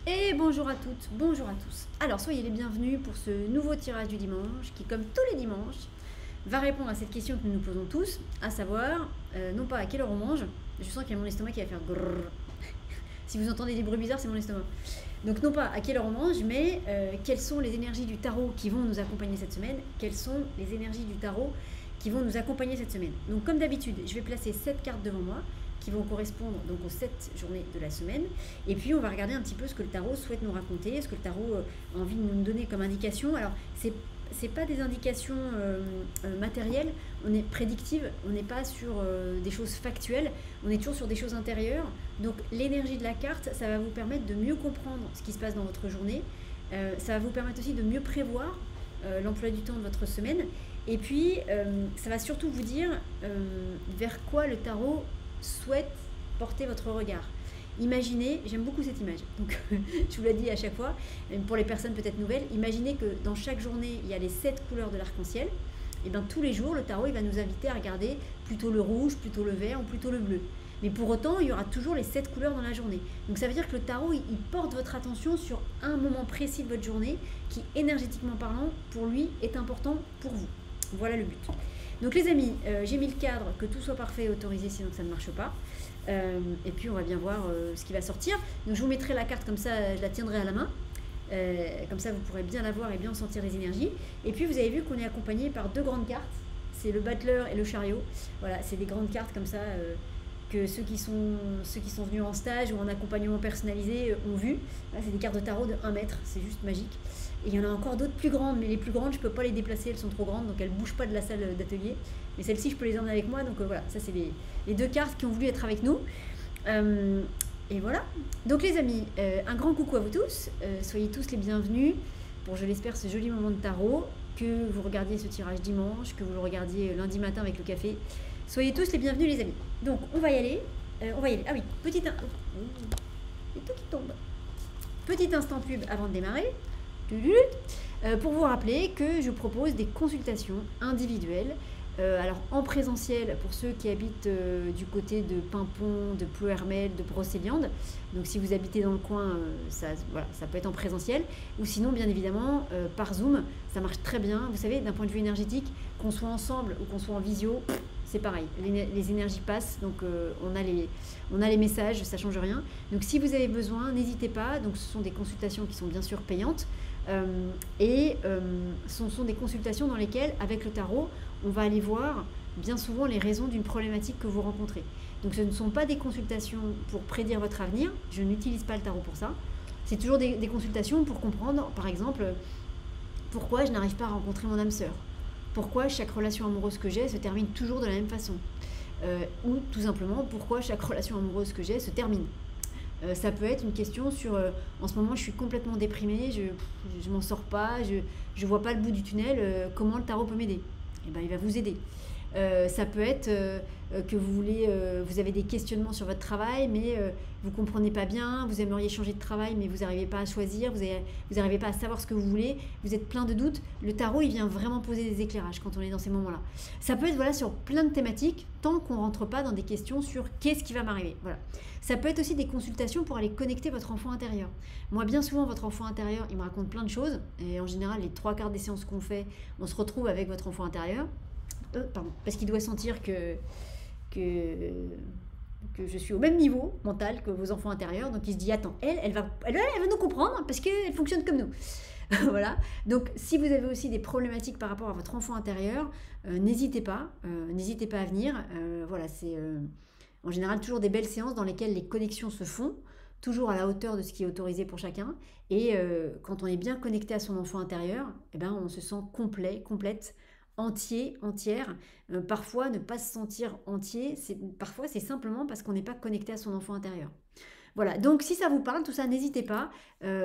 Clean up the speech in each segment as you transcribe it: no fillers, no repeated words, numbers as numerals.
Et bonjour à toutes, bonjour à tous. Alors soyez les bienvenus pour ce nouveau tirage du dimanche qui, comme tous les dimanches, va répondre à cette question que nous nous posons tous, à savoir, non pas à quelle heure on mange, je sens qu'il y a mon estomac qui va faire grrr. Si vous entendez des bruits bizarres, c'est mon estomac. Donc non pas à quelle heure on mange, mais quelles sont les énergies du tarot qui vont nous accompagner cette semaine, quelles sont les énergies du tarot qui vont nous accompagner cette semaine. Donc comme d'habitude, je vais placer 7 cartes devant moi, qui vont correspondre donc aux 7 journées de la semaine. Et puis on va regarder un petit peu ce que le tarot souhaite nous raconter, ce que le tarot a envie de nous donner comme indication. Alors c'est pas des indications matérielles, on est prédictive, on n'est pas sur des choses factuelles, on est toujours sur des choses intérieures. Donc l'énergie de la carte, ça va vous permettre de mieux comprendre ce qui se passe dans votre journée. Ça va vous permettre aussi de mieux prévoir l'emploi du temps de votre semaine. Et puis ça va surtout vous dire vers quoi le tarot souhaite porter votre regard. Imaginez, j'aime beaucoup cette image, donc je vous l'ai dit à chaque fois, même pour les personnes peut-être nouvelles, imaginez que dans chaque journée, il y a les 7 couleurs de l'arc-en-ciel, et bien tous les jours, le tarot il va nous inviter à regarder plutôt le rouge, plutôt le vert ou plutôt le bleu. Mais pour autant, il y aura toujours les 7 couleurs dans la journée. Donc ça veut dire que le tarot, il porte votre attention sur un moment précis de votre journée qui, énergétiquement parlant, pour lui, est important pour vous. Voilà le but. Donc les amis, j'ai mis le cadre, que tout soit parfait et autorisé, sinon ça ne marche pas. Et puis on va bien voir ce qui va sortir. Donc je vous mettrai la carte comme ça, je la tiendrai à la main. Comme ça vous pourrez bien la voir et bien sentir les énergies. Et puis vous avez vu qu'on est accompagné par 2 grandes cartes. C'est le battleur et le chariot. Voilà, c'est des grandes cartes comme ça que ceux qui sont venus en stage ou en accompagnement personnalisé ont vu. Là, c'est des cartes de tarot de 1 mètre, c'est juste magique. Et il y en a encore d'autres plus grandes, mais les plus grandes, je ne peux pas les déplacer, elles sont trop grandes, donc elles ne bougent pas de la salle d'atelier. Mais celles-ci, je peux les emmener avec moi, donc voilà, ça c'est les 2 cartes qui ont voulu être avec nous. Et voilà. Donc les amis, un grand coucou à vous tous, soyez tous les bienvenus pour, je l'espère, ce joli moment de tarot, que vous regardiez ce tirage dimanche, que vous le regardiez lundi matin avec le café. Soyez tous les bienvenus les amis. Donc on va y aller. Ah oui, il y a tout qui tombe. Petit instant pub avant de démarrer. Pour vous rappeler que je propose des consultations individuelles. Alors en présentiel pour ceux qui habitent du côté de Pimpon, de Ploërmel, de Brocéliande. Donc si vous habitez dans le coin, ça peut être en présentiel. Ou sinon, bien évidemment, par Zoom, ça marche très bien. Vous savez, d'un point de vue énergétique, qu'on soit ensemble ou qu'on soit en visio, c'est pareil. Les énergies passent, donc on a les messages, ça ne change rien. Donc si vous avez besoin, n'hésitez pas. Donc ce sont des consultations qui sont bien sûr payantes. Ce sont des consultations dans lesquelles, avec le tarot, on va aller voir bien souvent les raisons d'une problématique que vous rencontrez. Donc ce ne sont pas des consultations pour prédire votre avenir, je n'utilise pas le tarot pour ça. C'est toujours des consultations pour comprendre, par exemple, pourquoi je n'arrive pas à rencontrer mon âme sœur. Pourquoi chaque relation amoureuse que j'ai se termine toujours de la même façon. Ou tout simplement, pourquoi chaque relation amoureuse que j'ai se termine. Ça peut être une question sur en ce moment je suis complètement déprimée, je m'en sors pas, je vois pas le bout du tunnel, comment le tarot peut m'aider? Eh ben, il va vous aider. Ça peut être que vous avez des questionnements sur votre travail, mais vous comprenez pas bien, vous aimeriez changer de travail, mais vous n'arrivez pas à choisir, vous n'arrivez pas à savoir ce que vous voulez, vous êtes plein de doutes. Le tarot, il vient vraiment poser des éclairages quand on est dans ces moments-là. Ça peut être sur plein de thématiques, tant qu'on rentre pas dans des questions sur qu'est-ce qui va m'arriver. Voilà. Ça peut être aussi des consultations pour aller connecter votre enfant intérieur. Moi, bien souvent, votre enfant intérieur, il me raconte plein de choses, et en général, les 3/4 des séances qu'on fait, on se retrouve avec votre enfant intérieur. Parce qu'il doit sentir que je suis au même niveau mental que vos enfants intérieurs. Donc il se dit, attends, elle va nous comprendre parce qu'elle fonctionne comme nous. Voilà. Donc si vous avez aussi des problématiques par rapport à votre enfant intérieur, n'hésitez pas à venir. Voilà, c'est en général toujours des belles séances dans lesquelles les connexions se font, toujours à la hauteur de ce qui est autorisé pour chacun. Et quand on est bien connecté à son enfant intérieur, eh ben, on se sent complet, complète, entier, entière. Parfois, ne pas se sentir entier, parfois c'est simplement parce qu'on n'est pas connecté à son enfant intérieur. Voilà, donc si ça vous parle, tout ça, n'hésitez pas.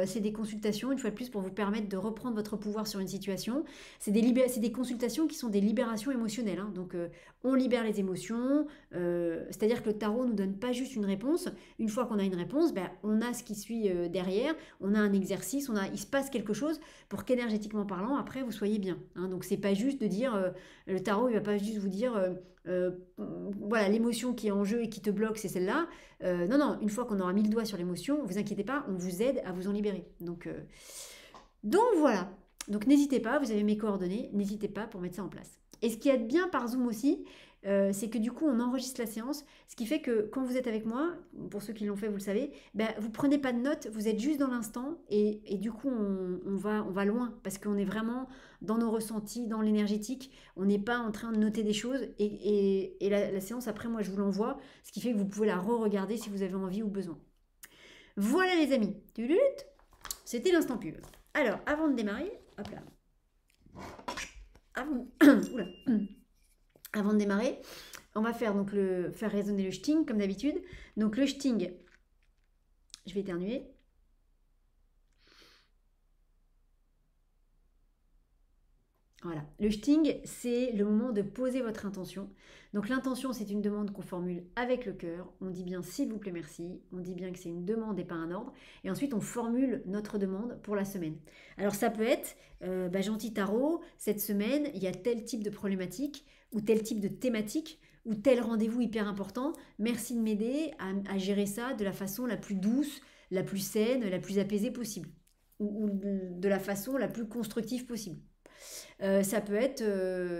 C'est des consultations, une fois de plus, pour vous permettre de reprendre votre pouvoir sur une situation. C'est des consultations qui sont des libérations émotionnelles. Hein. Donc, on libère les émotions. C'est-à-dire que le tarot ne nous donne pas juste une réponse. Une fois qu'on a une réponse, on a ce qui suit derrière. On a un exercice, il se passe quelque chose pour qu'énergétiquement parlant, après, vous soyez bien. Hein. Donc, c'est pas juste de dire... le tarot, il va pas juste vous dire voilà, l'émotion qui est en jeu et qui te bloque, c'est celle-là. Non, non, une fois qu'on aura mis le doigt sur l'émotion, vous inquiétez pas, on vous aide à vous en libérer. Donc voilà. Donc n'hésitez pas, vous avez mes coordonnées, n'hésitez pas pour mettre ça en place. Et ce qui est bien par Zoom aussi, c'est que du coup on enregistre la séance, ce qui fait que quand vous êtes avec moi, pour ceux qui l'ont fait vous le savez, ben, vous prenez pas de notes, vous êtes juste dans l'instant et du coup on va loin parce qu'on est vraiment dans nos ressentis, dans l'énergétique, on n'est pas en train de noter des choses et la séance après moi je vous l'envoie, ce qui fait que vous pouvez la re-regarder si vous avez envie ou besoin. Voilà les amis, c'était l'instant pub. Alors avant de démarrer, hop là. Oula. Avant de démarrer, on va faire donc faire résonner le sting comme d'habitude. Donc le sting, je vais éternuer. Voilà, le sting, c'est le moment de poser votre intention. Donc l'intention, c'est une demande qu'on formule avec le cœur. On dit bien s'il vous plaît, merci. On dit bien que c'est une demande et pas un ordre. Et ensuite, on formule notre demande pour la semaine. Alors ça peut être, gentil tarot, cette semaine, il y a tel type de problématique ou tel type de thématique ou tel rendez-vous hyper important. Merci de m'aider à gérer ça de la façon la plus douce, la plus saine, la plus apaisée possible. Ou de la façon la plus constructive possible. Ça peut être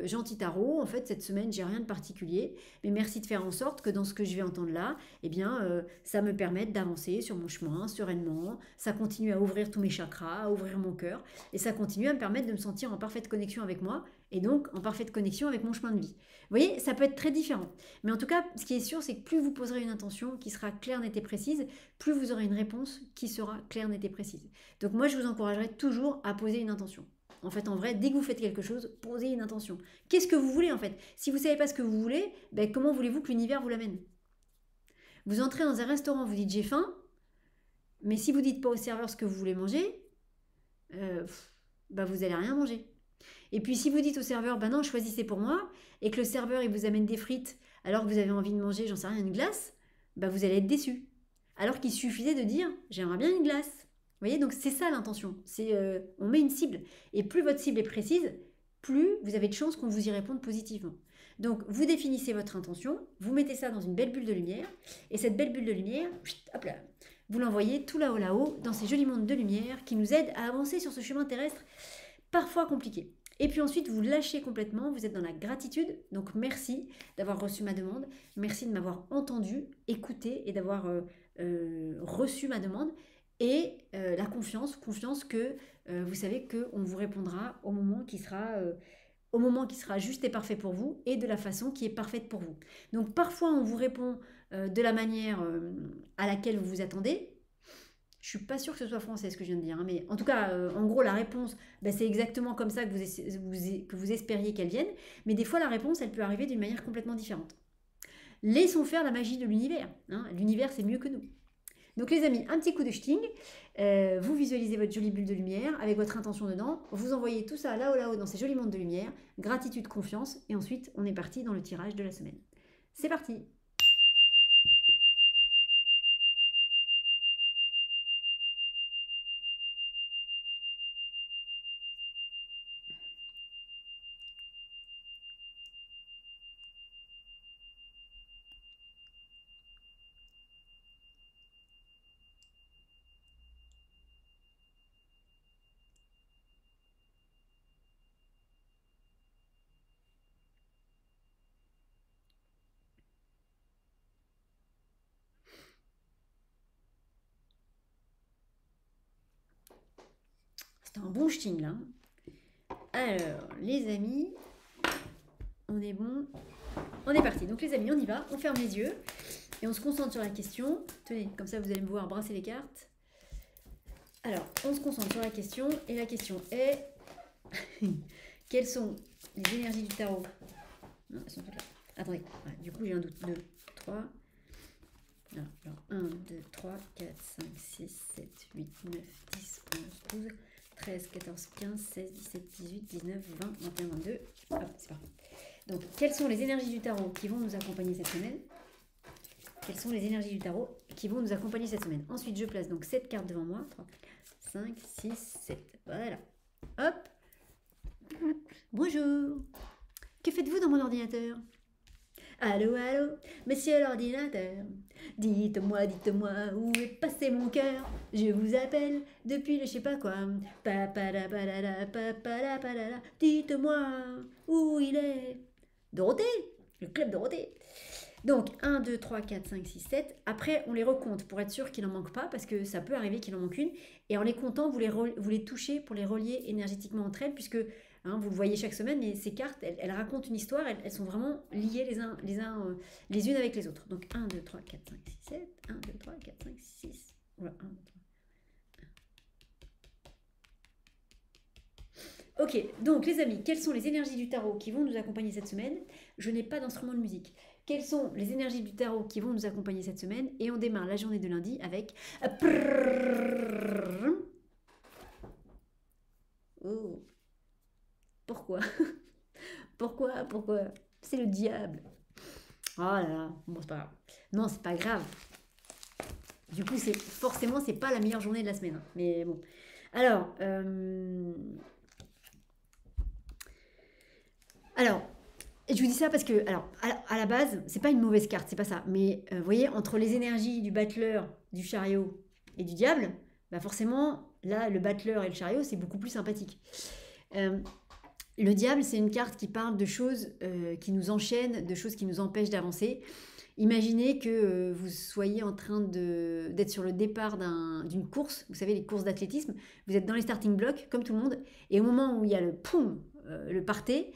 gentil tarot, en fait cette semaine j'ai rien de particulier, mais merci de faire en sorte que dans ce que je vais entendre là, eh bien ça me permette d'avancer sur mon chemin sereinement, ça continue à ouvrir tous mes chakras, à ouvrir mon cœur, et ça continue à me permettre de me sentir en parfaite connexion avec moi, et donc en parfaite connexion avec mon chemin de vie. Vous voyez, ça peut être très différent, mais en tout cas ce qui est sûr c'est que plus vous poserez une intention qui sera claire, nette et précise, plus vous aurez une réponse qui sera claire, nette et précise. Donc moi je vous encouragerai toujours à poser une intention. En fait, en vrai, dès que vous faites quelque chose, posez une intention. Qu'est-ce que vous voulez en fait? Si vous ne savez pas ce que vous voulez, ben, comment voulez-vous que l'univers vous l'amène? Vous entrez dans un restaurant, vous dites j'ai faim, mais si vous dites pas au serveur ce que vous voulez manger, vous n'allez rien manger. Et puis si vous dites au serveur, non, choisissez pour moi, et que le serveur il vous amène des frites alors que vous avez envie de manger, j'en sais rien, une glace, vous allez être déçu. Alors qu'il suffisait de dire j'aimerais bien une glace. Vous voyez, donc c'est ça l'intention. On met une cible. Et plus votre cible est précise, plus vous avez de chances qu'on vous y réponde positivement. Donc vous définissez votre intention, vous mettez ça dans une belle bulle de lumière, et cette belle bulle de lumière, hop là, vous l'envoyez tout là-haut, dans ces jolis mondes de lumière qui nous aident à avancer sur ce chemin terrestre parfois compliqué. Et puis ensuite, vous lâchez complètement, vous êtes dans la gratitude. Donc merci d'avoir reçu ma demande, merci de m'avoir entendu, écouté et d'avoir reçu ma demande. Et la confiance que vous savez qu'on vous répondra au moment qui sera juste et parfait pour vous et de la façon qui est parfaite pour vous. Donc parfois on vous répond de la manière à laquelle vous vous attendez. Je suis pas sûre que ce soit français ce que je viens de dire, hein, mais en tout cas, en gros, la réponse, c'est exactement comme ça que vous espériez qu'elle vienne. Mais des fois, la réponse, elle peut arriver d'une manière complètement différente. Laissons faire la magie de l'univers. Hein. L'univers, c'est mieux que nous. Donc les amis, un petit coup de sting, vous visualisez votre jolie bulle de lumière avec votre intention dedans, vous envoyez tout ça là-haut dans ces jolis mondes de lumière, gratitude, confiance, et ensuite on est parti dans le tirage de la semaine. C'est parti! C'est un bon sting là. Alors, les amis, on est bon. On est parti. Donc les amis, on y va. On ferme les yeux et on se concentre sur la question. Tenez, comme ça vous allez me voir brasser les cartes. Alors, on se concentre sur la question. Et la question est... quelles sont les énergies du tarot? Non, elles sont toutes là. Attendez, ouais, du coup j'ai un doute. 2, 3... Alors, 1, 2, 3, 4, 5, 6, 7, 8, 9, 10, 11, 12, 13, 14, 15, 16, 17, 18, 19, 20, 21, 22. Hop, c'est parti. Donc, quelles sont les énergies du tarot qui vont nous accompagner cette semaine? Quelles sont les énergies du tarot qui vont nous accompagner cette semaine? Ensuite, je place donc 7 cartes devant moi. 3, 4, 5, 6, 7. Voilà. Hop. Bonjour. Que faites-vous dans mon ordinateur? Allô, allô, monsieur l'ordinateur. Dites-moi, où est passé mon cœur? Je vous appelle depuis le je sais pas quoi. Papadapalala, papadapalala. Dites-moi où il est. Dorothée, le club Dorothée. Donc 1, 2, 3, 4, 5, 6, 7. Après, on les recompte pour être sûr qu'il n'en manque pas, parce que ça peut arriver qu'il en manque une. Et en les comptant, vous les touchez pour les relier énergétiquement entre elles, puisque vous le voyez chaque semaine, mais ces cartes, elles racontent une histoire, elles sont vraiment liées les unes avec les autres. Donc 1, 2, 3, 4, 5, 6, 7. 1, 2, 3, 4, 5, 6. Voilà, 1, 2, 3. Ok, donc les amis, quelles sont les énergies du tarot qui vont nous accompagner cette semaine? Je n'ai pas d'instrument de musique. Quelles sont les énergies du tarot qui vont nous accompagner cette semaine? Et on démarre la journée de lundi avec... Oh, pourquoi? Pourquoi? C'est le diable. Oh là là, bon c'est pas grave. Non, c'est pas grave. Du coup, c'est pas la meilleure journée de la semaine. Mais bon. Alors, je vous dis ça parce que, alors, à la base, c'est pas une mauvaise carte, c'est pas ça. Mais vous voyez, entre les énergies du battleur, du chariot et du diable, bah forcément, là, le battleur et le chariot, c'est beaucoup plus sympathique. Le diable, c'est une carte qui parle de choses qui nous enchaînent, de choses qui nous empêchent d'avancer. Imaginez que vous soyez en train d'être sur le départ d'une course, vous savez, les courses d'athlétisme, vous êtes dans les starting blocks, comme tout le monde, et au moment où il y a le poum, le parté,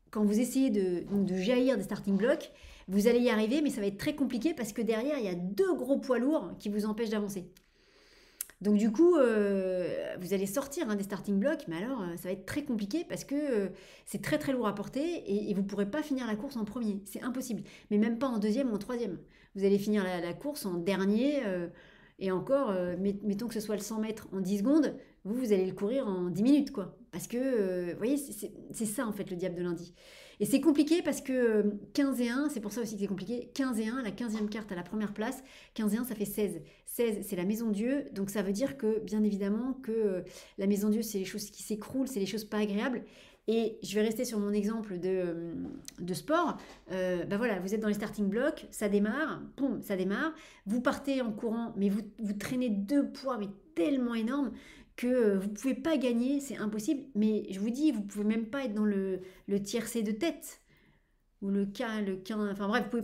quand vous essayez de jaillir des starting blocks, vous allez y arriver, mais ça va être très compliqué parce que derrière, il y a deux gros poids lourds qui vous empêchent d'avancer. Donc du coup, vous allez sortir des starting blocks, mais alors ça va être très compliqué parce que c'est très très lourd à porter et vous ne pourrez pas finir la course en premier. C'est impossible. Mais même pas en deuxième ou en troisième. Vous allez finir la course en dernier et encore, mettons que ce soit le 100 mètres en 10 secondes, vous allez le courir en 10 minutes, quoi. Parce que, vous voyez, c'est ça en fait le diable de lundi. Et c'est compliqué parce que 15 et 1, c'est pour ça aussi que c'est compliqué. 15 et 1, la 15e carte à la première place. 15 et 1, ça fait 16. 16, c'est la maison Dieu. Donc ça veut dire que, bien évidemment, que la maison Dieu, c'est les choses qui s'écroulent, c'est les choses pas agréables. Et je vais rester sur mon exemple de sport. Voilà, vous êtes dans les starting blocks, ça démarre, boum, ça démarre. Vous partez en courant, mais vous traînez deux poids mais tellement énormes que vous ne pouvez pas gagner, c'est impossible. Mais je vous dis, vous ne pouvez même pas être dans le tiercé de tête ou le quin, enfin bref, vous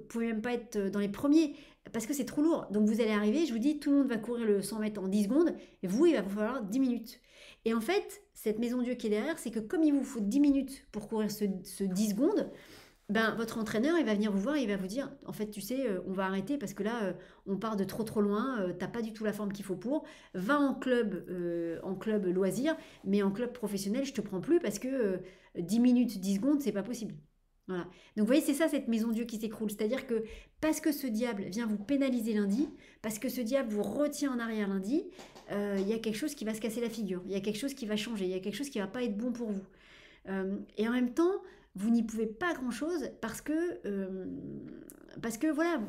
pouvez même pas être dans les premiers parce que c'est trop lourd. Donc vous allez arriver, je vous dis, tout le monde va courir le 100 mètres en 10 secondes et vous, il va vous falloir 10 minutes. Et en fait, cette maison Dieu qui est derrière, c'est que comme il vous faut 10 minutes pour courir ce 10 secondes, ben, votre entraîneur, il va venir vous voir et il va vous dire, en fait, tu sais, on va arrêter parce que là, on part de trop loin, t'as pas du tout la forme qu'il faut pour. Va en club loisir, mais en club professionnel, je te prends plus parce que 10 minutes, 10 secondes, c'est pas possible. Voilà. Donc vous voyez, c'est ça cette maison Dieu qui s'écroule. C'est-à-dire que parce que ce diable vient vous pénaliser lundi, parce que ce diable vous retient en arrière lundi, il y a quelque chose qui va se casser la figure, il y a quelque chose qui va changer, il y a quelque chose qui va pas être bon pour vous. Et en même temps, vous n'y pouvez pas grand-chose parce que voilà,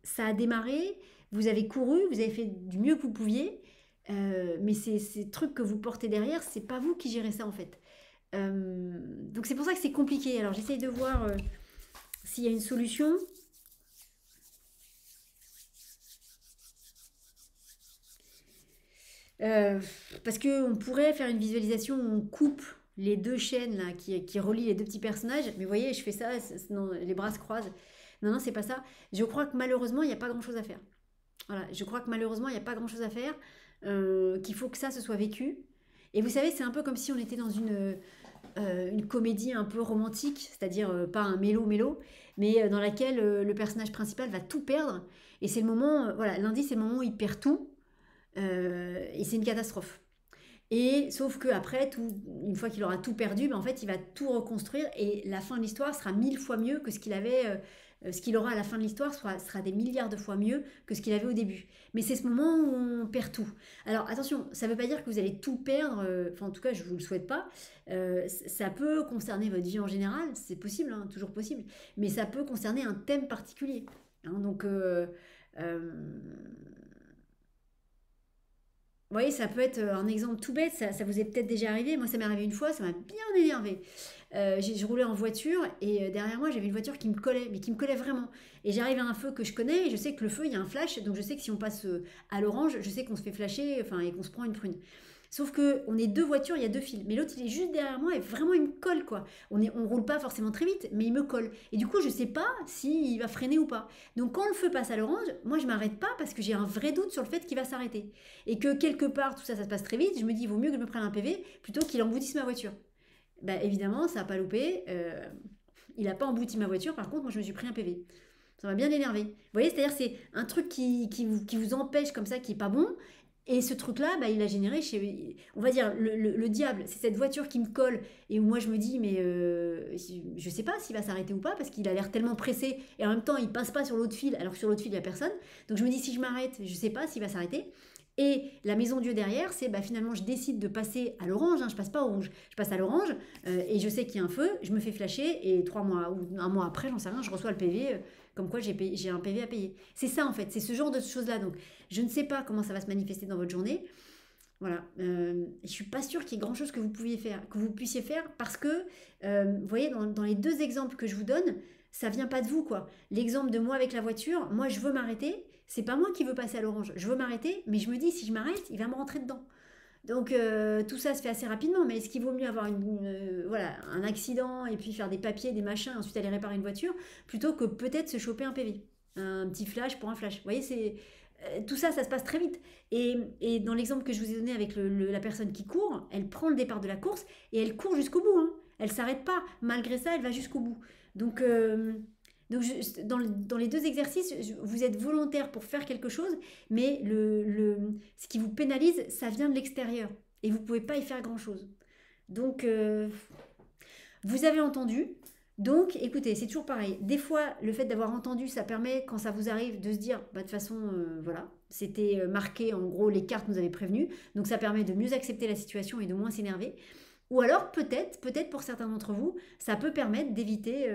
ça a démarré, vous avez couru, vous avez fait du mieux que vous pouviez, mais ces trucs que vous portez derrière, c'est pas vous qui gérez ça en fait. Donc c'est pour ça que c'est compliqué. Alors j'essaye de voir s'il y a une solution. Parce qu'on pourrait faire une visualisation où on coupe les deux chaînes là, qui relient les deux petits personnages. Mais vous voyez, je fais ça, non, les bras se croisent. Non, c'est pas ça. Je crois que malheureusement, il n'y a pas grand-chose à faire. Voilà, je crois que malheureusement, il n'y a pas grand-chose à faire. Qu'il faut que ça se soit vécu. Et vous savez, c'est un peu comme si on était dans une comédie un peu romantique, c'est-à-dire pas un mélo, mais dans laquelle le personnage principal va tout perdre. Et c'est le moment, voilà, lundi, c'est le moment où il perd tout. Et c'est une catastrophe. Et sauf que après, une fois qu'il aura tout perdu, ben en fait, il va tout reconstruire et la fin de l'histoire sera 1000 fois mieux que ce qu'il avait. Ce qu'il aura à la fin de l'histoire sera des milliards de fois mieux que ce qu'il avait au début. Mais c'est ce moment où on perd tout. Alors attention, ça ne veut pas dire que vous allez tout perdre, enfin en tout cas je ne vous le souhaite pas. Ça peut concerner votre vie en général, c'est possible, toujours possible, mais ça peut concerner un thème particulier. Donc Vous voyez, ça peut être un exemple tout bête, ça vous est peut-être déjà arrivé. Moi, ça m'est arrivé une fois, ça m'a bien énervé. Je roulais en voiture et derrière moi, j'avais une voiture qui me collait, mais qui me collait vraiment. Et j'arrive à un feu que je connais et je sais que le feu, il y a un flash, donc je sais que si on passe à l'orange, je sais qu'on se fait flasher, enfin, et qu'on se prend une prune. Sauf que on est deux voitures, il y a deux fils. Mais l'autre, il est juste derrière moi et vraiment, il me colle, quoi. On roule pas forcément très vite, mais il me colle. Et du coup, je sais pas s'il va freiner ou pas. Donc, quand le feu passe à l'orange, moi, je m'arrête pas parce que j'ai un vrai doute sur le fait qu'il va s'arrêter. Et que quelque part, tout ça, ça se passe très vite. Je me dis, il vaut mieux que je me prenne un PV plutôt qu'il emboutisse ma voiture. Bah, évidemment, ça n'a pas loupé. Il n'a pas embouti ma voiture. Par contre, moi, je me suis pris un PV. Ça m'a bien énervé. Vous voyez, c'est-à-dire c'est un truc qui vous empêche comme ça, qui est pas bon. Et ce truc-là, bah, il a généré chez, on va dire, le diable. C'est cette voiture qui me colle et où moi je me dis, mais je sais pas s'il va s'arrêter ou pas parce qu'il a l'air tellement pressé et en même temps il passe pas sur l'autre fil alors que sur l'autre fil il y a personne. Donc je me dis, si je m'arrête, je sais pas s'il va s'arrêter. Et la maison Dieu derrière, c'est bah, finalement je décide de passer à l'orange, hein, je passe pas au rouge, je passe à l'orange et je sais qu'il y a un feu, je me fais flasher et 3 mois ou un mois après, j'en sais rien, je reçois le PV comme quoi j'ai un PV à payer. C'est ça en fait, c'est ce genre de choses-là. Donc je ne sais pas comment ça va se manifester dans votre journée. Voilà, je suis pas sûre qu'il y ait grand-chose que vous puissiez faire parce que, vous voyez, dans les deux exemples que je vous donne, ça vient pas de vous, quoi. L'exemple de moi avec la voiture, moi je veux m'arrêter, c'est pas moi qui veux passer à l'orange, je veux m'arrêter, mais je me dis si je m'arrête, il va me rentrer dedans. Donc tout ça se fait assez rapidement, mais est-ce qu'il vaut mieux avoir voilà, un accident et puis faire des papiers, des machins, et ensuite aller réparer une voiture, plutôt que peut-être se choper un PV, un petit flash pour un flash. Vous voyez, tout ça, ça se passe très vite. Et dans l'exemple que je vous ai donné avec la personne qui court, elle prend le départ de la course et elle court jusqu'au bout. Hein. Elle s'arrête pas. Malgré ça, elle va jusqu'au bout. Donc, dans les deux exercices, vous êtes volontaire pour faire quelque chose, mais ce qui vous pénalise, ça vient de l'extérieur. Et vous ne pouvez pas y faire grand-chose. Donc, vous avez entendu. Donc, écoutez, c'est toujours pareil. Des fois, le fait d'avoir entendu, ça permet, quand ça vous arrive, de se dire, bah, de toute façon, voilà, c'était marqué, en gros, les cartes nous avaient prévenus. Donc, ça permet de mieux accepter la situation et de moins s'énerver. Ou alors, peut-être pour certains d'entre vous, ça peut permettre d'éviter.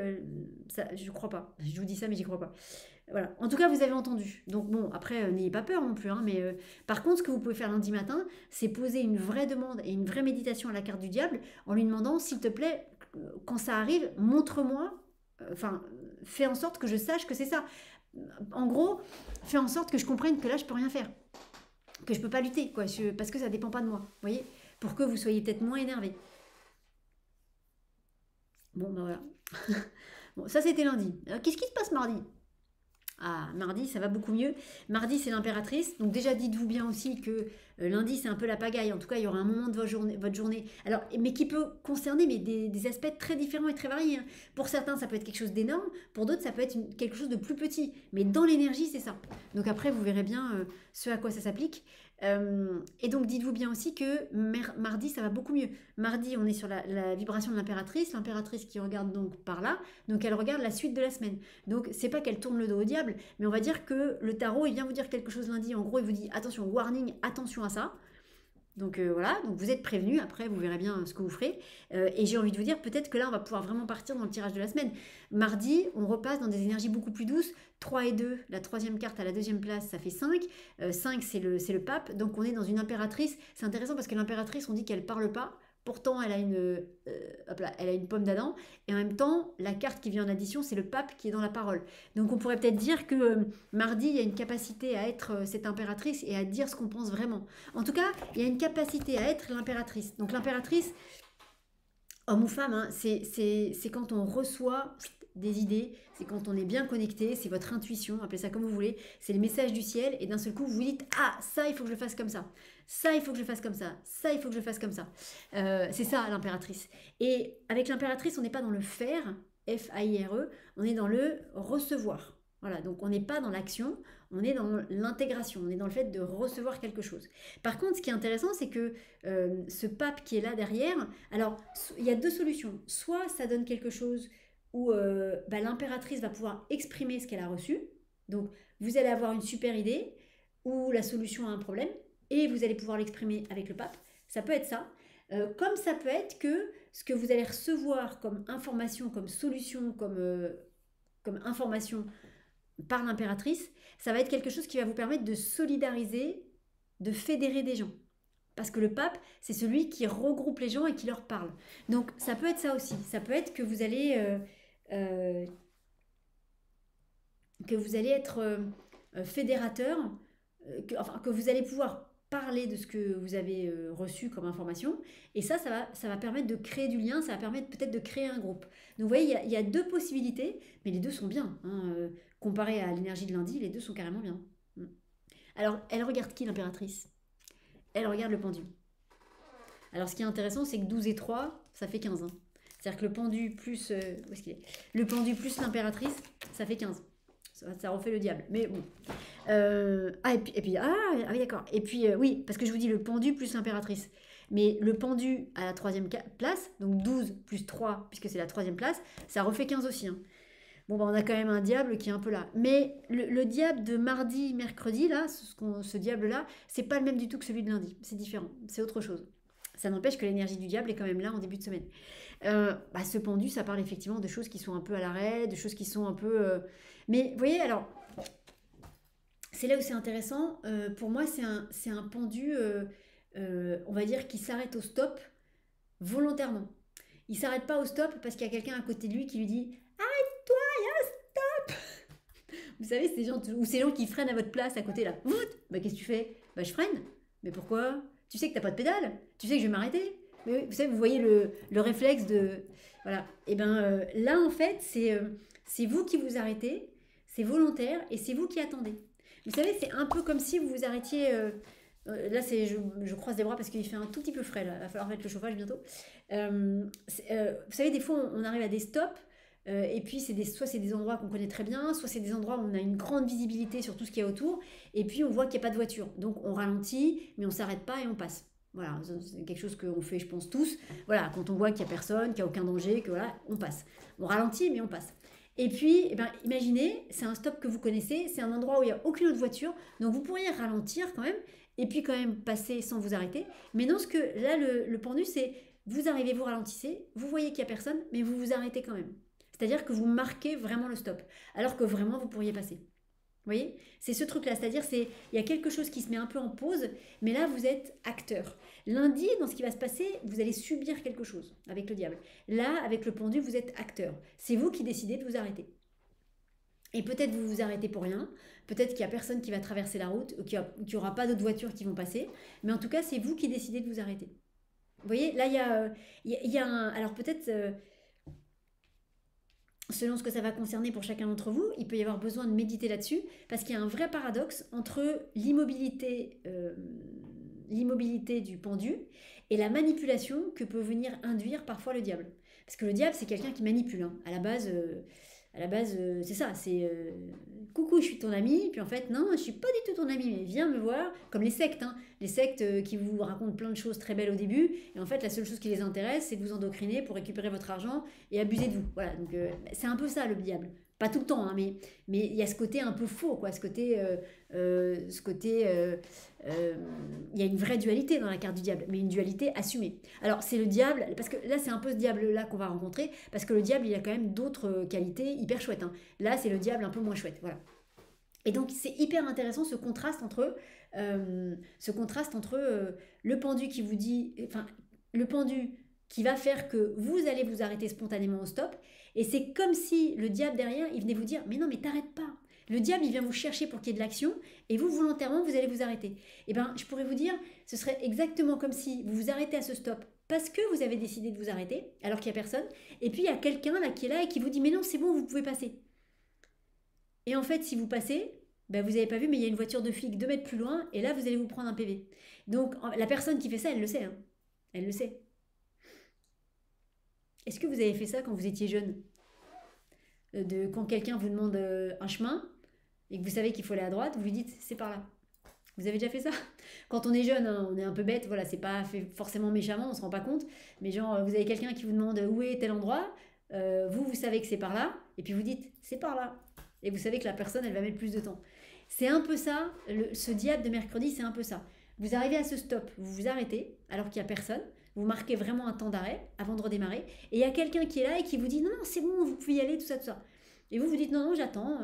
Ça, je crois pas. Je vous dis ça, mais j'y crois pas. Voilà. En tout cas, vous avez entendu. Donc bon, après, n'ayez pas peur non plus. Hein, mais par contre, ce que vous pouvez faire lundi matin, c'est poser une vraie demande et une vraie méditation à la carte du diable en lui demandant, s'il te plaît, quand ça arrive, montre-moi. Enfin, fais en sorte que je sache que c'est ça. En gros, fais en sorte que je comprenne que là, je peux rien faire, que je peux pas lutter, quoi, parce que ça dépend pas de moi. Vous voyez, pour que vous soyez peut-être moins énervé. Bon, ben voilà. Bon, ça c'était lundi. Qu'est-ce qui se passe mardi? Ah, mardi, ça va beaucoup mieux. Mardi, c'est l'impératrice. Donc déjà, dites-vous bien aussi que lundi, c'est un peu la pagaille. En tout cas, il y aura un moment de votre journée. Alors, mais qui peut concerner mais des aspects très différents et très variés. Hein. Pour certains, ça peut être quelque chose d'énorme. Pour d'autres, ça peut être quelque chose de plus petit. Mais dans l'énergie, c'est ça. Donc après, vous verrez bien ce à quoi ça s'applique. Et donc, dites-vous bien aussi que mardi, ça va beaucoup mieux. Mardi, on est sur la vibration de l'impératrice qui regarde donc par là. Donc, elle regarde la suite de la semaine. Donc, c'est pas qu'elle tourne le dos au diable, mais on va dire que le tarot, il vient vous dire quelque chose lundi. En gros, il vous dit attention, warning, attention à ça. Donc voilà, donc vous êtes prévenus, après vous verrez bien ce que vous ferez. Et j'ai envie de vous dire, peut-être que là, on va pouvoir vraiment partir dans le tirage de la semaine. Mardi, on repasse dans des énergies beaucoup plus douces. 3 et 2, la troisième carte à la deuxième place, ça fait 5. 5, c'est le pape, donc on est dans une impératrice. C'est intéressant parce que l'impératrice, on dit qu'elle parle pas. Pourtant, elle a une pomme d'Adam. Et en même temps, la carte qui vient en addition, c'est le pape qui est dans la parole. Donc on pourrait peut-être dire que mardi, il y a une capacité à être cette impératrice et à dire ce qu'on pense vraiment. En tout cas, il y a une capacité à être l'impératrice. Donc l'impératrice, homme ou femme, hein, c'est quand on reçoit des idées, c'est quand on est bien connecté, c'est votre intuition, appelez ça comme vous voulez, c'est les messages du ciel et d'un seul coup vous vous dites ah ça il faut que je fasse comme ça il faut que je fasse comme ça il faut que je fasse comme ça. C'est ça l'impératrice. Et avec l'impératrice on n'est pas dans le faire, F-A-I-R-E, on est dans le recevoir. Voilà, donc on n'est pas dans l'action, on est dans l'intégration, on est dans le fait de recevoir quelque chose. Par contre, ce qui est intéressant, c'est que ce pape qui est là derrière, alors il y a deux solutions. Soit ça donne quelque chose où l'impératrice va pouvoir exprimer ce qu'elle a reçu, donc vous allez avoir une super idée ou la solution à un problème, et vous allez pouvoir l'exprimer avec le pape. Ça peut être ça. Comme ça peut être que ce que vous allez recevoir comme information, comme solution, comme information par l'impératrice, ça va être quelque chose qui va vous permettre de solidariser de fédérer des gens. Parce que le pape, c'est celui qui regroupe les gens et qui leur parle. Donc ça peut être ça aussi. Ça peut être que vous allez, euh, être fédérateur, que vous allez pouvoir parler de ce que vous avez reçu comme information. Et ça va permettre de créer du lien, ça va permettre peut-être de créer un groupe. Donc vous voyez, il y a deux possibilités, mais les deux sont bien. Hein, comparé à l'énergie de lundi, les deux sont carrément bien. Alors, elle regarde qui, l'impératrice? Elle regarde le pendu. Alors, ce qui est intéressant, c'est que 12 et 3, ça fait 15. Hein. C'est-à-dire que le pendu plus... où est-ce qu'il est? Le pendu plus l'impératrice, ça fait 15. Ça refait le diable. Mais bon. Oui, d'accord. Et puis, oui, parce que je vous dis le pendu plus l'impératrice. Mais le pendu à la troisième place, donc 12 plus 3, puisque c'est la troisième place, ça refait 15 aussi. Hein. Bon, bah, on a quand même un diable qui est un peu là. Mais le diable de mardi, mercredi, là, ce diable-là, c'est pas le même du tout que celui de lundi. C'est différent. C'est autre chose. Ça n'empêche que l'énergie du diable est quand même là en début de semaine. Ce pendu, ça parle effectivement de choses qui sont un peu à l'arrêt, de choses qui sont un peu... Mais vous voyez, alors, c'est là où c'est intéressant. Pour moi, c'est un pendu, on va dire, qui s'arrête au stop volontairement. Il s'arrête pas au stop parce qu'il y a quelqu'un à côté de lui qui lui dit arrête-toi, il y a un stop. Vous savez, ces gens qui freinent à votre place à côté là. Bah, qu'est-ce que tu fais? Bah, je freine. Mais pourquoi? Tu sais que t'as pas de pédale. Tu sais que je vais m'arrêter. Mais oui, vous savez, vous voyez le réflexe de... Voilà. Et ben là, en fait, c'est vous qui vous arrêtez. C'est volontaire et c'est vous qui attendez. Vous savez, c'est un peu comme si vous vous arrêtiez... là, je croise les bras parce qu'il fait un tout petit peu frais. Là. Il va falloir mettre le chauffage bientôt. Vous savez, des fois, on arrive à des stops. Et puis, soit c'est des endroits qu'on connaît très bien, soit c'est des endroits où on a une grande visibilité sur tout ce qu'il y a autour. Et puis, on voit qu'il n'y a pas de voiture. Donc, on ralentit, mais on ne s'arrête pas et on passe. Voilà, c'est quelque chose qu'on fait, je pense, tous. Voilà, quand on voit qu'il n'y a personne, qu'il n'y a aucun danger, que voilà, on passe. On ralentit, mais on passe. Et puis, imaginez, c'est un stop que vous connaissez, c'est un endroit où il n'y a aucune autre voiture, donc vous pourriez ralentir quand même, et puis quand même passer sans vous arrêter. Mais non, là, le pendu, c'est vous arrivez, vous ralentissez, vous voyez qu'il n'y a personne, mais vous vous arrêtez quand même. C'est-à-dire que vous marquez vraiment le stop, alors que vraiment vous pourriez passer. Vous voyez? C'est ce truc-là, c'est-à-dire il y a quelque chose qui se met un peu en pause, mais là vous êtes acteur. Lundi, dans ce qui va se passer, vous allez subir quelque chose avec le diable. Là, avec le pendu, vous êtes acteur. C'est vous qui décidez de vous arrêter. Et peut-être vous vous arrêtez pour rien, peut-être qu'il n'y a personne qui va traverser la route, ou qu'il n'y aura pas d'autres voitures qui vont passer, mais en tout cas, c'est vous qui décidez de vous arrêter. Vous voyez, là, il y a un... Alors peut-être... selon ce que ça va concerner pour chacun d'entre vous, il peut y avoir besoin de méditer là-dessus, parce qu'il y a un vrai paradoxe entre l'immobilité du pendu et la manipulation que peut venir induire parfois le diable. Parce que le diable, c'est quelqu'un qui manipule. Hein. À la base, c'est ça, c'est coucou, je suis ton ami, puis en fait, non, je suis pas du tout ton ami, mais viens me voir, comme les sectes, hein. Les sectes qui vous racontent plein de choses très belles au début, et en fait, la seule chose qui les intéresse, c'est de vous endoctriner pour récupérer votre argent et abuser de vous. Voilà, donc c'est un peu ça le diable. Pas tout le temps, hein, mais il y a ce côté un peu faux, quoi, il y a une vraie dualité dans la carte du diable, mais une dualité assumée. Alors c'est le diable, parce que là c'est un peu ce diable-là qu'on va rencontrer, parce que le diable il a quand même d'autres qualités hyper chouettes. Hein. Là c'est le diable un peu moins chouette, voilà. Et donc c'est hyper intéressant ce contraste entre, le pendu qui vous dit, enfin le pendu qui va faire que vous allez vous arrêter spontanément au stop, et c'est comme si le diable derrière il venait vous dire mais non mais t'arrêtes pas. Le diable, il vient vous chercher pour qu'il y ait de l'action, et vous, volontairement, vous allez vous arrêter. Eh bien, je pourrais vous dire, ce serait exactement comme si vous vous arrêtez à ce stop parce que vous avez décidé de vous arrêter, alors qu'il n'y a personne, et puis il y a quelqu'un là qui est là et qui vous dit, mais non, c'est bon, vous pouvez passer. Et en fait, si vous passez, ben, vous n'avez pas vu, mais il y a une voiture de flic 2 mètres plus loin, et là, vous allez vous prendre un PV. Donc, la personne qui fait ça, elle le sait. Hein. Elle le sait. Est-ce que vous avez fait ça quand vous étiez jeune? Quand quelqu'un vous demande un chemin, et que vous savez qu'il faut aller à droite, vous lui dites c'est par là. Vous avez déjà fait ça? Quand on est jeune, hein, on est un peu bête, voilà, c'est pas fait forcément méchamment, on se rend pas compte, mais genre vous avez quelqu'un qui vous demande où est tel endroit, vous savez que c'est par là, et puis vous dites c'est par là, et vous savez que la personne elle va mettre plus de temps. C'est un peu ça, ce diable de mercredi, c'est un peu ça. Vous arrivez à ce stop, vous vous arrêtez alors qu'il y a personne, vous marquez vraiment un temps d'arrêt avant de redémarrer, et il y a quelqu'un qui est là et qui vous dit non, non, c'est bon, vous pouvez y aller, tout ça, tout ça. Et vous vous dites non, non, j'attends.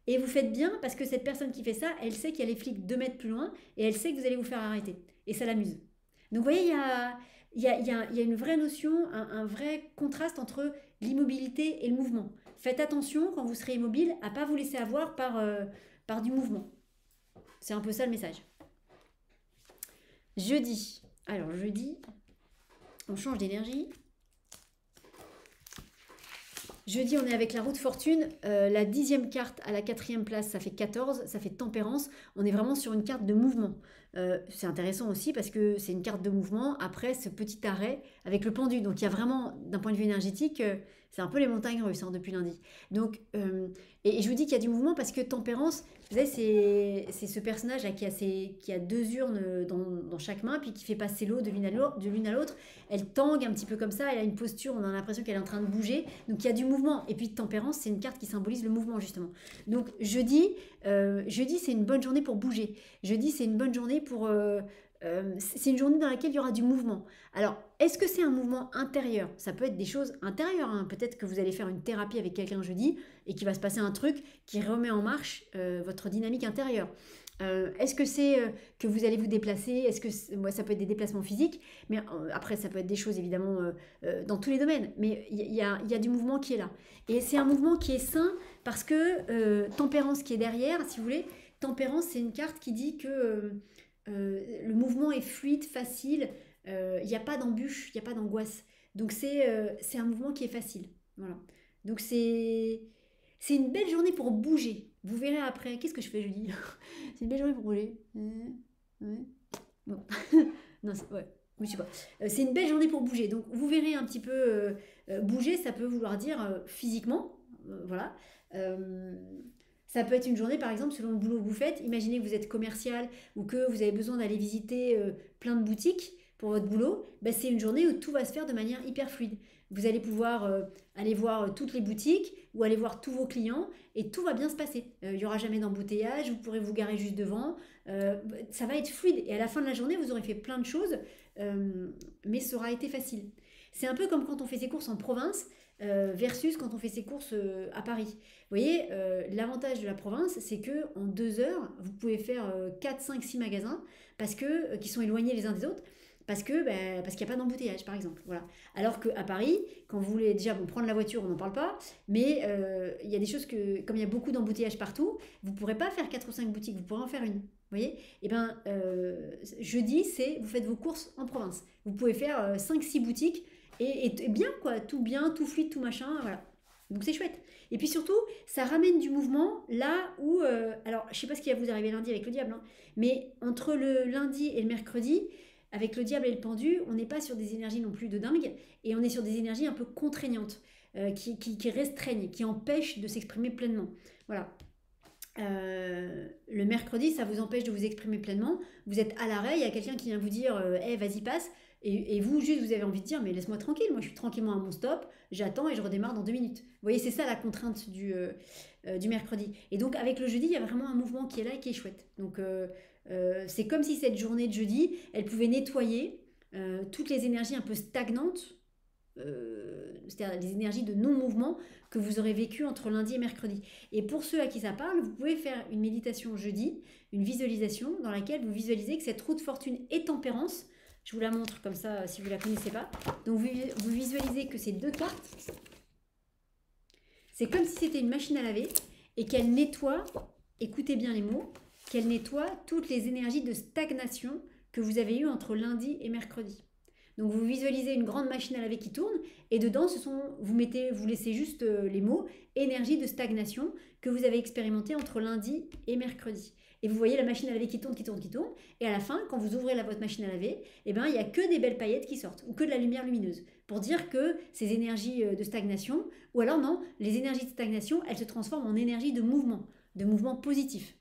Et vous faites bien parce que cette personne qui fait ça, elle sait qu'il y a les flics 2 mètres plus loin et elle sait que vous allez vous faire arrêter. Et ça l'amuse. Donc vous voyez, il y a une vraie notion, un vrai contraste entre l'immobilité et le mouvement. Faites attention quand vous serez immobile à ne pas vous laisser avoir par du mouvement. C'est un peu ça le message. Jeudi. Alors jeudi, on change d'énergie. Jeudi, on est avec la roue de fortune. La 10e carte à la 4e place, ça fait 14, ça fait tempérance. On est vraiment sur une carte de mouvement. C'est intéressant aussi parce que c'est une carte de mouvement après ce petit arrêt avec le pendu. Donc il y a vraiment, d'un point de vue énergétique, c'est un peu les montagnes russes depuis lundi. Donc, et je vous dis qu'il y a du mouvement parce que tempérance, vous savez, c'est ce personnage là qui a 2 urnes dans chaque main, puis qui fait passer l'eau de l'une à l'autre. Elle tangue un petit peu comme ça, elle a une posture, on a l'impression qu'elle est en train de bouger. Donc il y a du mouvement. Et puis tempérance, c'est une carte qui symbolise le mouvement justement. Donc jeudi c'est une bonne journée pour bouger. Jeudi, c'est une bonne journée pour... c'est une journée dans laquelle il y aura du mouvement. Alors, est-ce que c'est un mouvement intérieur? Ça peut être des choses intérieures. Peut-être que vous allez faire une thérapie avec quelqu'un jeudi et qu'il va se passer un truc qui remet en marche votre dynamique intérieure. Est-ce que c'est que vous allez vous déplacer? Est-ce que ça peut être des déplacements physiques? Mais après, ça peut être des choses évidemment dans tous les domaines. Mais il y a du mouvement qui est là. Et c'est un mouvement qui est sain parce que tempérance qui est derrière, si vous voulez, tempérance, c'est une carte qui dit que le mouvement est fluide, facile, il n'y a pas d'embûche, il n'y a pas d'angoisse. Donc c'est un mouvement qui est facile. Voilà. Donc c'est une belle journée pour bouger. Vous verrez après. Qu'est-ce que je fais jeudi? C'est une belle journée pour bouger. Ouais. Bon. Non, ouais. Oui, je sais pas. C'est une belle journée pour bouger. Donc vous verrez un petit peu bouger, ça peut vouloir dire physiquement. Voilà. Ça peut être une journée, par exemple, selon le boulot que vous faites. Imaginez que vous êtes commercial ou que vous avez besoin d'aller visiter plein de boutiques pour votre boulot. Ben, c'est une journée où tout va se faire de manière hyper fluide. Vous allez pouvoir aller voir toutes les boutiques ou aller voir tous vos clients et tout va bien se passer. Il n'y aura jamais d'embouteillage, vous pourrez vous garer juste devant. Ça va être fluide et à la fin de la journée, vous aurez fait plein de choses, mais ça aura été facile. C'est un peu comme quand on fait ses courses en province versus quand on fait ses courses à Paris. Vous voyez, l'avantage de la province, c'est que en 2 heures, vous pouvez faire 4, 5, 6 magasins qui sont éloignés les uns des autres. Parce qu'il n'y a pas d'embouteillage, par exemple. Voilà. Alors qu'à Paris, quand vous voulez déjà prendre la voiture, on n'en parle pas, mais il y a des choses que, comme il y a beaucoup d'embouteillages partout, vous ne pourrez pas faire 4 ou 5 boutiques, vous pourrez en faire une. Vous voyez? Et bien, jeudi, vous faites vos courses en province. Vous pouvez faire 5-6 boutiques et bien, quoi. Tout bien, tout fluide, tout machin, voilà. Donc c'est chouette. Et puis surtout, ça ramène du mouvement là où... alors, je ne sais pas ce qui va vous arriver lundi avec le diable, mais entre le lundi et le mercredi... Avec le diable et le pendu, on n'est pas sur des énergies non plus de dingue, et on est sur des énergies un peu contraignantes, qui restreignent, qui empêchent de s'exprimer pleinement. Voilà. Le mercredi, ça vous empêche de vous exprimer pleinement. Vous êtes à l'arrêt, il y a quelqu'un qui vient vous dire hey, vas-y, passe. Et vous, juste, vous avez envie de dire mais laisse-moi tranquille, moi je suis tranquillement à mon stop, j'attends et je redémarre dans 2 minutes. Vous voyez, c'est ça la contrainte du mercredi. Et donc, avec le jeudi, il y a vraiment un mouvement qui est là et qui est chouette. Donc, c'est comme si cette journée de jeudi, elle pouvait nettoyer toutes les énergies un peu stagnantes, c'est-à-dire les énergies de non-mouvement que vous aurez vécues entre lundi et mercredi. Et pour ceux à qui ça parle, vous pouvez faire une méditation jeudi, une visualisation dans laquelle vous visualisez que cette roue de fortune est tempérance. Je vous la montre comme ça si vous ne la connaissez pas. Donc vous visualisez que ces 2 cartes, c'est comme si c'était une machine à laver et qu'elle nettoie, écoutez bien les mots, qu'elle nettoie toutes les énergies de stagnation que vous avez eues entre lundi et mercredi. Donc vous visualisez une grande machine à laver qui tourne et dedans vous laissez juste les mots énergie de stagnation que vous avez expérimenté entre lundi et mercredi. Et vous voyez la machine à laver qui tourne, qui tourne, qui tourne. Et à la fin, quand vous ouvrez votre machine à laver, il n'y a que des belles paillettes qui sortent ou que de la lumière lumineuse pour dire que ces énergies de stagnation, ou alors non, les énergies de stagnation, elles se transforment en énergie de mouvement positif.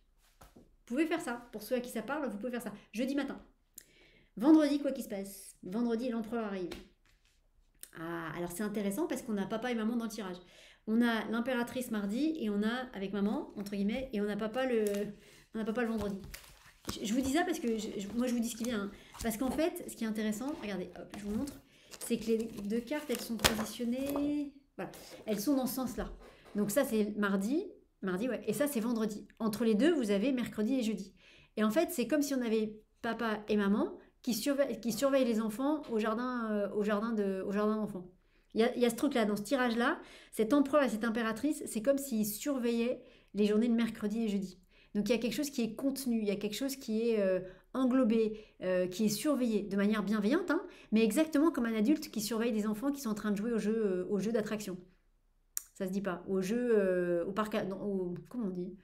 Vous pouvez faire ça. Pour ceux à qui ça parle, vous pouvez faire ça. Jeudi matin. Vendredi, quoi qu'il se passe. Vendredi, l'empereur arrive. Ah, alors c'est intéressant parce qu'on a papa et maman dans le tirage. On a l'impératrice mardi et on a, avec maman, entre guillemets, et on n'a papa le vendredi. Je vous dis ça parce que moi je vous dis ce qui vient. Parce qu'en fait, ce qui est intéressant, regardez, hop, je vous montre, c'est que les 2 cartes, elles sont positionnées... Voilà, elles sont dans ce sens-là. Donc ça, c'est mardi. Mardi, ouais. Et ça, c'est vendredi. Entre les deux, vous avez mercredi et jeudi. Et en fait, c'est comme si on avait papa et maman qui surveillent les enfants au jardin d'enfants. Il y a ce truc-là, dans ce tirage-là, cet empereur et cette impératrice, c'est comme s'ils surveillaient les journées de mercredi et jeudi. Donc il y a quelque chose qui est contenu, il y a quelque chose qui est englobé, qui est surveillé de manière bienveillante, hein, mais exactement comme un adulte qui surveille des enfants qui sont en train de jouer au jeu d'attraction. Ça se dit pas. Au jeu, au parc, comment on dit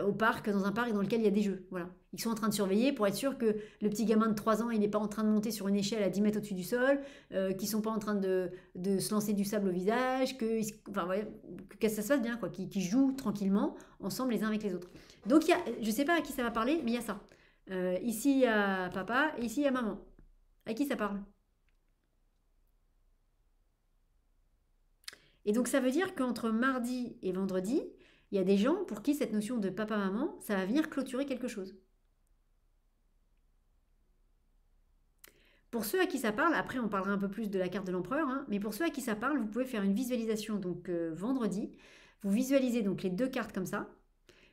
au parc, dans un parc dans lequel il y a des jeux. Voilà. Ils sont en train de surveiller pour être sûr que le petit gamin de 3 ans, il n'est pas en train de monter sur une échelle à 10 mètres au-dessus du sol, qu'ils ne sont pas en train de se lancer du sable au visage, enfin, ouais, que ça se passe bien, quoi, qu'ils jouent tranquillement, ensemble les uns avec les autres. Donc, je ne sais pas à qui ça va parler, mais il y a ça. Ici, il y a papa, et ici, il y a maman. À qui ça parle? Et donc, ça veut dire qu'entre mardi et vendredi, il y a des gens pour qui cette notion de papa-maman, ça va venir clôturer quelque chose. Pour ceux à qui ça parle, après on parlera un peu plus de la carte de l'empereur, hein, mais pour ceux à qui ça parle, vous pouvez faire une visualisation donc vendredi. Vous visualisez donc les deux cartes comme ça.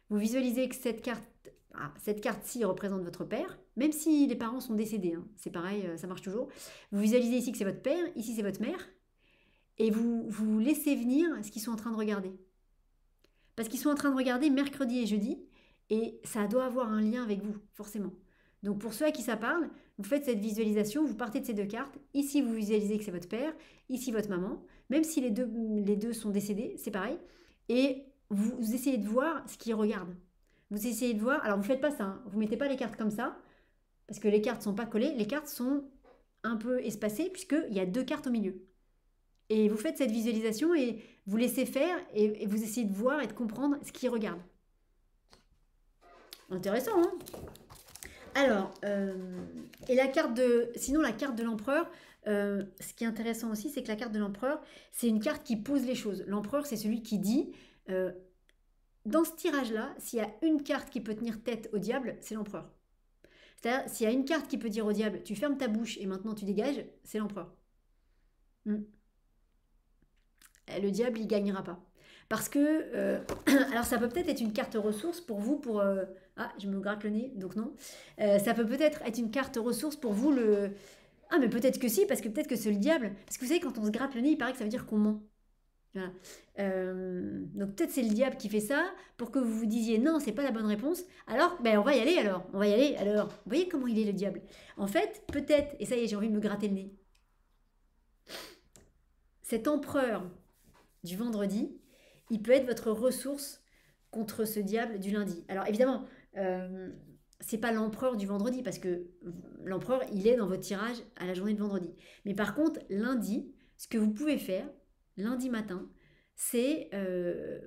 Vous visualisez que cette carte-ci représente votre père, même si les parents sont décédés, hein, c'est pareil, ça marche toujours. Vous visualisez ici que c'est votre père, ici c'est votre mère, et vous laissez venir ce qu'ils sont en train de regarder. Parce qu'ils sont en train de regarder mercredi et jeudi, et ça doit avoir un lien avec vous, forcément. Donc pour ceux à qui ça parle, vous faites cette visualisation, vous partez de ces deux cartes. Ici, vous visualisez que c'est votre père, ici votre maman. Même si les deux sont décédés, c'est pareil. Et vous essayez de voir ce qu'ils regardent. Vous essayez de voir, alors vous ne faites pas ça, hein. Vous ne mettez pas les cartes comme ça, parce que les cartes ne sont pas collées, les cartes sont un peu espacées, puisqu'il y a deux cartes au milieu. Et vous faites cette visualisation et vous laissez faire et vous essayez de voir et de comprendre ce qu'ils regardent. Intéressant, hein? Alors, et sinon la carte de l'empereur, ce qui est intéressant aussi, c'est que la carte de l'empereur, c'est une carte qui pose les choses. L'empereur, c'est celui qui dit, dans ce tirage-là, s'il y a une carte qui peut tenir tête au diable, c'est l'empereur. C'est-à-dire, s'il y a une carte qui peut dire au diable, tu fermes ta bouche et maintenant tu dégages, c'est l'empereur. Le diable, il gagnera pas. Parce que, alors ça peut peut-être être une carte ressource pour vous, ah, je me gratte le nez, donc non. Ça peut peut-être être une carte ressource pour vous, Ah, mais peut-être que si, parce que peut-être que c'est le diable. Parce que vous savez, quand on se gratte le nez, il paraît que ça veut dire qu'on ment. Voilà. Donc peut-être c'est le diable qui fait ça, pour que vous vous disiez non, c'est pas la bonne réponse. Alors, ben on va y aller alors. On va y aller alors. Vous voyez comment il est le diable. En fait, peut-être, et ça y est, j'ai envie de me gratter le nez. Cet empereur du vendredi, il peut être votre ressource contre ce diable du lundi. Alors évidemment, c'est pas l'empereur du vendredi, parce que l'empereur, il est dans votre tirage à la journée de vendredi. Mais par contre, lundi, ce que vous pouvez faire, lundi matin, c'est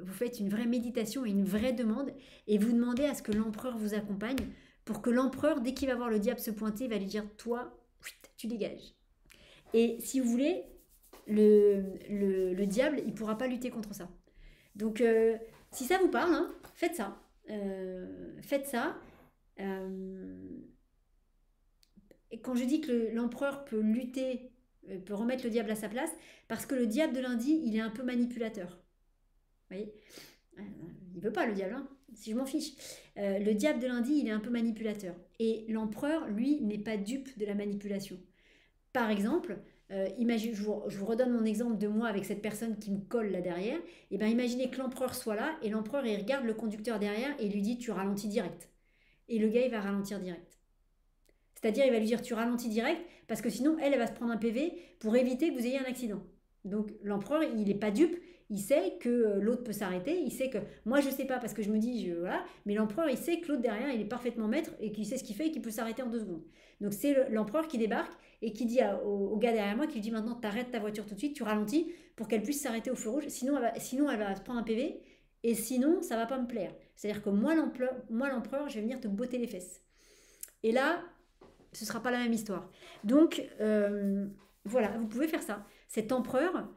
vous faites une vraie méditation et une vraie demande, et vous demandez à ce que l'empereur vous accompagne, pour que l'empereur, dès qu'il va voir le diable se pointer, va lui dire, toi, tu dégages. Et si vous voulez, le diable, il ne pourra pas lutter contre ça. Donc, si ça vous parle, hein, faites ça. Faites ça. Et quand je dis que l'empereur peut lutter, peut remettre le diable à sa place, parce que le diable de lundi, il est un peu manipulateur. Vous voyez, il veut pas le diable, hein, si je m'en fiche. Le diable de lundi, il est un peu manipulateur. Et l'empereur, lui, n'est pas dupe de la manipulation. Par exemple, je vous redonne mon exemple de moi avec cette personne qui me colle là derrière. Et bien imaginez que l'empereur soit là et l'empereur il regarde le conducteur derrière et il lui dit tu ralentis direct. Et le gars il va ralentir direct. C'est-à-dire il va lui dire tu ralentis direct parce que sinon elle va se prendre un PV pour éviter que vous ayez un accident. Donc l'empereur il n'est pas dupe, il sait que l'autre peut s'arrêter, il sait que moi je sais pas parce que je me dis voilà, mais l'empereur il sait que l'autre derrière il est parfaitement maître et qu'il sait ce qu'il fait et qu'il peut s'arrêter en 2 secondes. Donc c'est l'empereur qui débarque et qui dit au gars derrière moi, qui lui dit maintenant t'arrêtes ta voiture tout de suite, tu ralentis pour qu'elle puisse s'arrêter au feu rouge, sinon elle va se prendre un PV et sinon ça va pas me plaire. C'est-à-dire que moi l'empereur je vais venir te botter les fesses. Et là ce sera pas la même histoire. Donc voilà, vous pouvez faire ça. Cet empereur,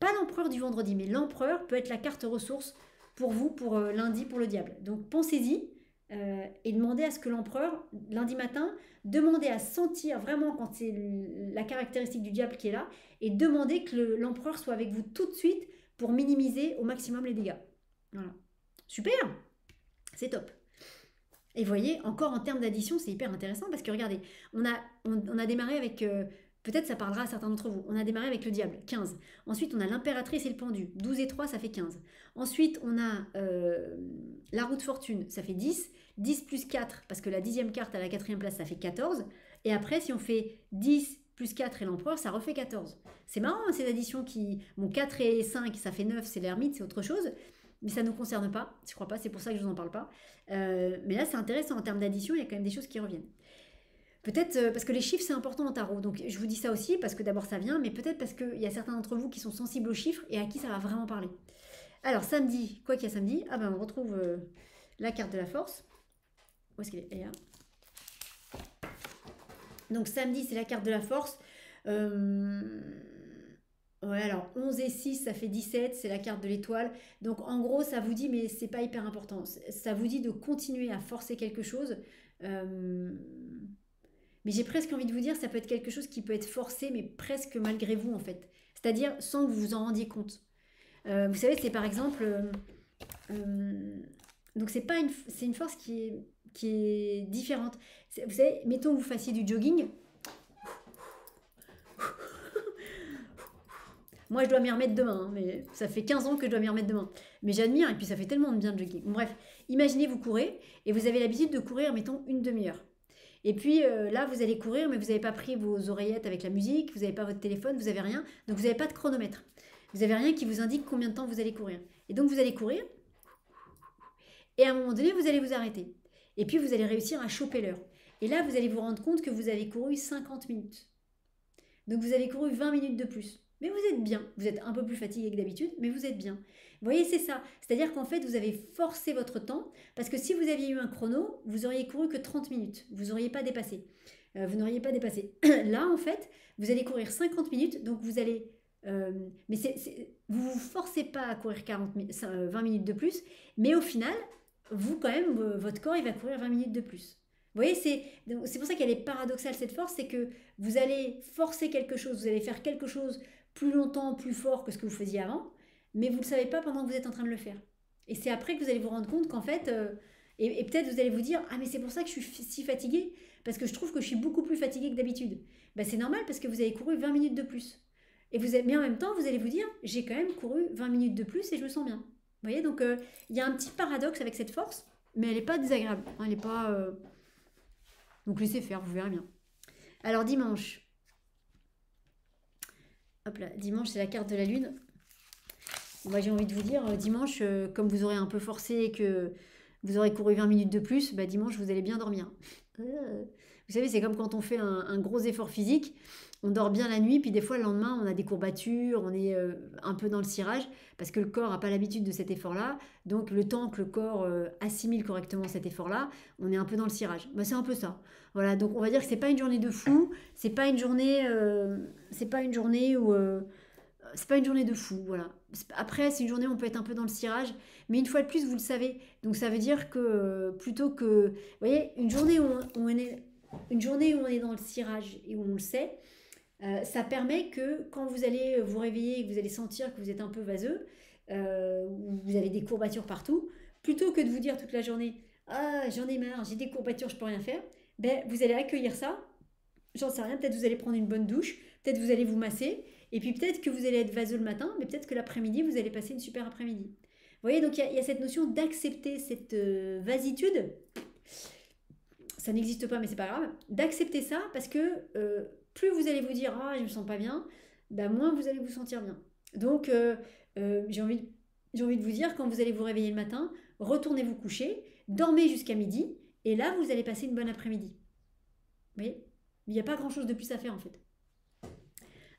pas l'empereur du vendredi, mais l'empereur peut être la carte ressource pour vous, pour lundi, pour le diable. Donc pensez-y et demandez à ce que l'empereur, lundi matin, demandez à sentir vraiment quand c'est la caractéristique du diable qui est là, et demandez que l'empereur soit avec vous tout de suite pour minimiser au maximum les dégâts. Voilà. Super, c'est top. Et vous voyez, encore en termes d'addition, c'est hyper intéressant parce que regardez, on a démarré avec, peut-être ça parlera à certains d'entre vous, on a démarré avec le diable, 15. Ensuite, on a l'impératrice et le pendu, 12 et 3, ça fait 15. Ensuite, on a la roue de fortune, ça fait 10. 10 plus 4, parce que la 10e carte à la 4e place, ça fait 14. Et après, si on fait 10 plus 4 et l'empereur, ça refait 14. C'est marrant, hein, ces additions qui... Bon, 4 et 5, ça fait 9, c'est l'ermite, c'est autre chose. Mais ça ne nous concerne pas, je crois pas, c'est pour ça que je vous en parle pas. Mais là, c'est intéressant, en termes d'addition, il y a quand même des choses qui reviennent. Peut-être parce que les chiffres, c'est important en tarot. Donc, je vous dis ça aussi, parce que d'abord, ça vient, mais peut-être parce qu'il y a certains d'entre vous qui sont sensibles aux chiffres et à qui ça va vraiment parler. Alors, samedi, quoi qu'il y a samedi, ah ben, on retrouve la carte de la force. Où est-ce qu'elle est? Elle est là. Donc, samedi, c'est la carte de la force. Ouais, alors 11 et 6, ça fait 17, c'est la carte de l'étoile. Donc en gros, ça vous dit, mais c'est pas hyper important, ça vous dit de continuer à forcer quelque chose. Euh, mais j'ai presque envie de vous dire, ça peut être quelque chose qui peut être forcé, mais presque malgré vous en fait. C'est-à-dire sans que vous vous en rendiez compte. Vous savez, c'est par exemple... donc c'est une force qui est différente. Vous savez, mettons que vous fassiez du jogging. Moi, je dois m'y remettre demain, hein, mais ça fait 15 ans que je dois m'y remettre demain. Mais j'admire, et puis ça fait tellement de bien de jogging. Bref, imaginez, vous courez, et vous avez l'habitude de courir, mettons, une demi-heure. Et puis là, vous allez courir, mais vous n'avez pas pris vos oreillettes avec la musique, vous n'avez pas votre téléphone, vous n'avez rien, donc vous n'avez pas de chronomètre. Vous n'avez rien qui vous indique combien de temps vous allez courir. Et donc, vous allez courir, et à un moment donné, vous allez vous arrêter. Et puis, vous allez réussir à choper l'heure. Et là, vous allez vous rendre compte que vous avez couru 50 minutes. Donc, vous avez couru 20 minutes de plus. Mais vous êtes bien. Vous êtes un peu plus fatigué que d'habitude, mais vous êtes bien. Vous voyez, c'est ça. C'est-à-dire qu'en fait, vous avez forcé votre temps, parce que si vous aviez eu un chrono, vous auriez couru que 30 minutes. Vous n'auriez pas dépassé. Vous n'auriez pas dépassé. Là, en fait, vous allez courir 50 minutes, donc vous allez... mais vous ne vous forcez pas à courir 20 minutes de plus, mais au final, vous, quand même, votre corps, il va courir 20 minutes de plus. Vous voyez, c'est pour ça qu'elle est paradoxale, cette force, c'est que vous allez forcer quelque chose, vous allez faire quelque chose plus longtemps, plus fort que ce que vous faisiez avant, mais vous ne le savez pas pendant que vous êtes en train de le faire. Et c'est après que vous allez vous rendre compte qu'en fait, et peut-être vous allez vous dire, ah mais c'est pour ça que je suis si fatiguée, parce que je trouve que je suis beaucoup plus fatiguée que d'habitude. Ben, c'est normal parce que vous avez couru 20 minutes de plus. Mais en même temps, vous allez vous dire, j'ai quand même couru 20 minutes de plus et je me sens bien. Vous voyez, donc il y a un petit paradoxe avec cette force, mais elle n'est pas désagréable. Elle n'est pas... Donc laissez faire, vous verrez bien. Alors dimanche. Hop là, dimanche c'est la carte de la lune. Moi j'ai envie de vous dire, dimanche, comme vous aurez un peu forcé et que vous aurez couru 20 minutes de plus, bah, dimanche vous allez bien dormir. Vous savez, c'est comme quand on fait un gros effort physique, on dort bien la nuit, puis des fois le lendemain on a des courbatures, on est un peu dans le cirage, parce que le corps n'a pas l'habitude de cet effort-là, donc le temps que le corps assimile correctement cet effort-là, on est un peu dans le cirage. Bah, c'est un peu ça. Voilà, donc on va dire que c'est pas une journée de fou, c'est pas une journée où... c'est pas une journée de fou, voilà. Après, c'est une journée où on peut être un peu dans le cirage, mais une fois de plus, vous le savez. Donc ça veut dire que plutôt que... Vous voyez, une journée où on est dans le cirage et où on le sait, ça permet que quand vous allez vous réveiller et que vous allez sentir que vous êtes un peu vaseux, ou vous avez des courbatures partout, plutôt que de vous dire toute la journée « Ah, j'en ai marre, j'ai des courbatures, je peux rien faire », ben, vous allez accueillir ça, j'en sais rien, peut-être vous allez prendre une bonne douche, peut-être vous allez vous masser, et puis peut-être que vous allez être vaseux le matin, mais peut-être que l'après-midi, vous allez passer une super après-midi. Vous voyez, donc il y a cette notion d'accepter cette vasitude, ça n'existe pas, mais c'est pas grave, d'accepter ça, parce que plus vous allez vous dire « Ah, je me sens pas bien », ben, moins vous allez vous sentir bien. Donc, j'ai envie de vous dire, quand vous allez vous réveiller le matin, retournez vous coucher, dormez jusqu'à midi, et là, vous allez passer une bonne après-midi. Vous voyez ? Il n'y a pas grand-chose de plus à faire, en fait.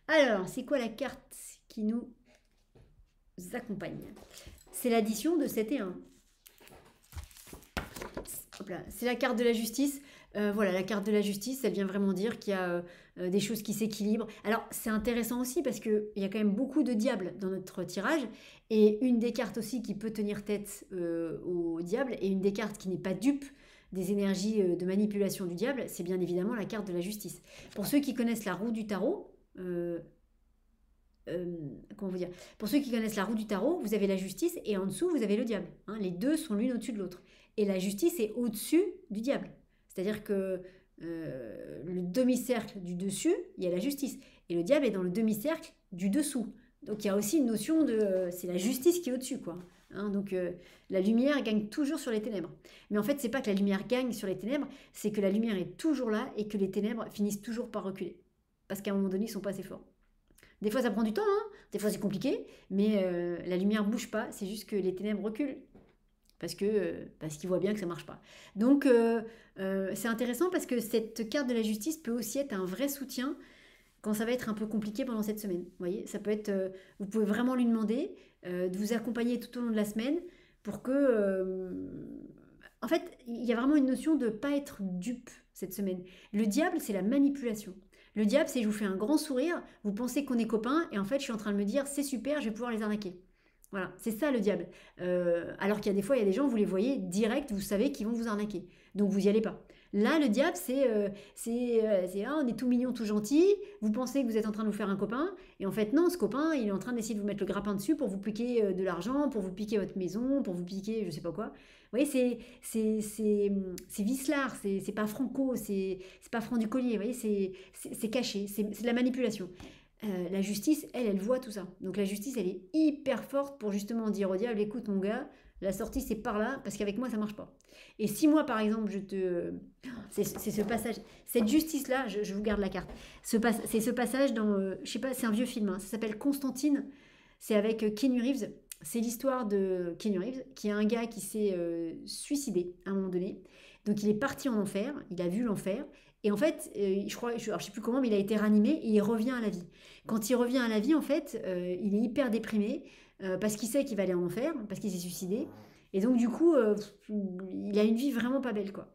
Alors, c'est quoi la carte qui nous accompagne? C'est l'addition de 7 et 1. Hop là, c'est la carte de la justice. Voilà, la carte de la justice, elle vient vraiment dire qu'il y a des choses qui s'équilibrent. Alors, c'est intéressant aussi parce qu'il y a quand même beaucoup de diables dans notre tirage. Et une des cartes aussi qui peut tenir tête au diable, et une des cartes qui n'est pas dupe des énergies de manipulation du diable, c'est bien évidemment la carte de la justice. Pour ceux qui connaissent la roue du tarot, comment vous dire, pour ceux qui connaissent la roue du tarot, vous avez la justice et en dessous, vous avez le diable. Hein. Les deux sont l'une au-dessus de l'autre. Et la justice est au-dessus du diable. C'est-à-dire que le demi-cercle du dessus, il y a la justice. Et le diable est dans le demi-cercle du dessous. Donc il y a aussi une notion de... c'est la justice qui est au-dessus, quoi. Hein, donc la lumière gagne toujours sur les ténèbres. Mais en fait, c'est pas que la lumière gagne sur les ténèbres, c'est que la lumière est toujours là et que les ténèbres finissent toujours par reculer. Parce qu'à un moment donné, ils sont pas assez forts. Des fois, ça prend du temps, hein. Des fois, c'est compliqué, mais la lumière bouge pas, c'est juste que les ténèbres reculent. Parce qu'ils voient bien que ça marche pas. Donc, c'est intéressant parce que cette carte de la justice peut aussi être un vrai soutien quand ça va être un peu compliqué pendant cette semaine. Vous voyez, ça peut être, vous pouvez vraiment lui demander de vous accompagner tout au long de la semaine pour que, en fait, il y a vraiment une notion de ne pas être dupe cette semaine. Le diable, c'est la manipulation. Le diable, c'est je vous fais un grand sourire, vous pensez qu'on est copains, et en fait, je suis en train de me dire, c'est super, je vais pouvoir les arnaquer. Voilà, c'est ça le diable. Alors qu'il y a des fois, il y a des gens, vous les voyez direct, vous savez qu'ils vont vous arnaquer. Donc vous n'y allez pas. Là, le diable, ah, on est tout mignon, tout gentil. Vous pensez que vous êtes en train de vous faire un copain. Et en fait, non, ce copain, il est en train d'essayer de vous mettre le grappin dessus pour vous piquer de l'argent, pour vous piquer votre maison, pour vous piquer je sais pas quoi. Vous voyez, c'est vicelard, c'est pas franco, c'est pas franc du collier. Vous voyez, c'est caché, c'est de la manipulation. La justice, elle voit tout ça. Donc la justice, elle est hyper forte pour justement dire au diable, écoute mon gars, la sortie c'est par là, parce qu'avec moi ça marche pas. Et si moi par exemple je te... C'est ce passage, cette justice-là, je vous garde la carte. C'est ce passage dans, je sais pas, c'est un vieux film, hein, ça s'appelle Constantine, c'est avec Keanu Reeves. C'est l'histoire de Keanu Reeves, qui est un gars qui s'est suicidé à un moment donné. Donc il est parti en enfer, il a vu l'enfer, et en fait, je crois, alors je sais plus comment, mais il a été ranimé et il revient à la vie. Quand il revient à la vie, en fait, il est hyper déprimé parce qu'il sait qu'il va aller en enfer, parce qu'il s'est suicidé. Et donc, du coup, il a une vie vraiment pas belle, quoi.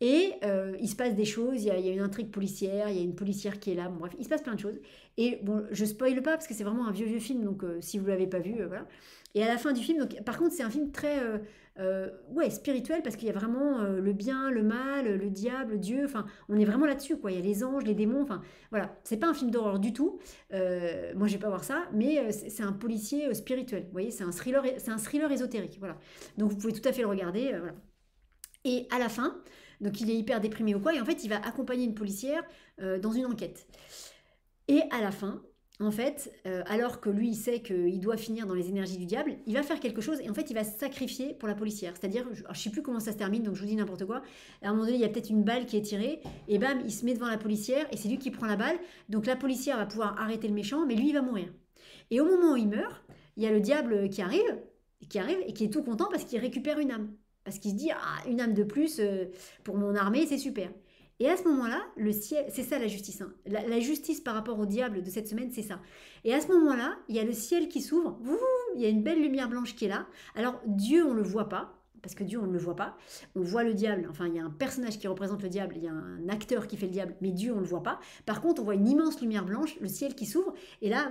Et il se passe des choses, il y a une intrigue policière, il y a une policière qui est là, bon, bref, il se passe plein de choses. Et bon, je spoile pas parce que c'est vraiment un vieux vieux film, donc si vous l'avez pas vu, voilà. Et à la fin du film, donc, par contre c'est un film très ouais, spirituel parce qu'il y a vraiment le bien, le mal, le diable, Dieu, enfin on est vraiment là-dessus, quoi. Il y a les anges, les démons, enfin voilà. C'est pas un film d'horreur du tout, moi je vais pas voir ça, mais c'est un policier spirituel, vous voyez, c'est un thriller ésotérique, voilà. Donc vous pouvez tout à fait le regarder, voilà. Et à la fin, donc il est hyper déprimé ou quoi, et en fait il va accompagner une policière dans une enquête. Et à la fin, en fait, alors que lui il sait qu'il doit finir dans les énergies du diable, il va faire quelque chose et en fait il va se sacrifier pour la policière. C'est-à-dire, je sais plus comment ça se termine, donc je vous dis n'importe quoi. À un moment donné, il y a peut-être une balle qui est tirée, et bam, il se met devant la policière, et c'est lui qui prend la balle. Donc la policière va pouvoir arrêter le méchant, mais lui il va mourir. Et au moment où il meurt, il y a le diable qui arrive et qui est tout content parce qu'il récupère une âme. Parce qu'il se dit, ah, une âme de plus pour mon armée, c'est super. Et à ce moment-là, le ciel, c'est ça la justice. Hein. La justice par rapport au diable de cette semaine, c'est ça. Et à ce moment-là, il y a le ciel qui s'ouvre, il y a une belle lumière blanche qui est là. Alors Dieu, on ne le voit pas, parce que Dieu, on ne le voit pas. On voit le diable, enfin, il y a un personnage qui représente le diable, il y a un acteur qui fait le diable, mais Dieu, on ne le voit pas. Par contre, on voit une immense lumière blanche, le ciel qui s'ouvre, et là,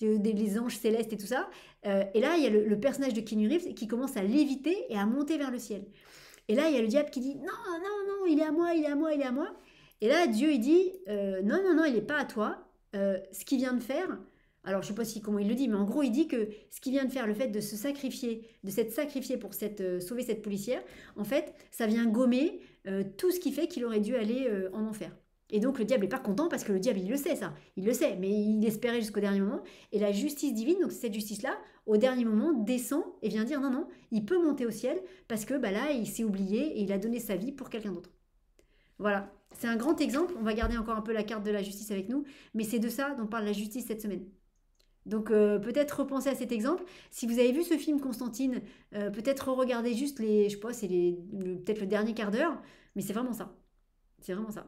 les anges célestes et tout ça. Et là, il y a le personnage de Keanu Reeves qui commence à léviter et à monter vers le ciel. Et là, il y a le diable qui dit non, non, non, il est à moi, il est à moi, il est à moi. Et là, Dieu, il dit non, non, non, il n'est pas à toi. Ce qu'il vient de faire, alors je ne sais pas si, comment il le dit, mais en gros, il dit que ce qu'il vient de faire, le fait de se sacrifier, de s'être sacrifié pour sauver cette policière, en fait, ça vient gommer tout ce qui fait qu'il aurait dû aller en enfer. Et donc le diable n'est pas content parce que le diable, il le sait ça, il le sait, mais il espérait jusqu'au dernier moment. Et la justice divine, donc cette justice-là, au dernier moment, descend et vient dire non, non, il peut monter au ciel parce que bah là, il s'est oublié et il a donné sa vie pour quelqu'un d'autre. Voilà, c'est un grand exemple. On va garder encore un peu la carte de la justice avec nous, mais c'est de ça dont parle la justice cette semaine. Donc peut-être repenser à cet exemple. Si vous avez vu ce film Constantine, peut-être regarder juste les, je sais pas, c'est peut-être le dernier quart d'heure, mais c'est vraiment ça. C'est vraiment ça.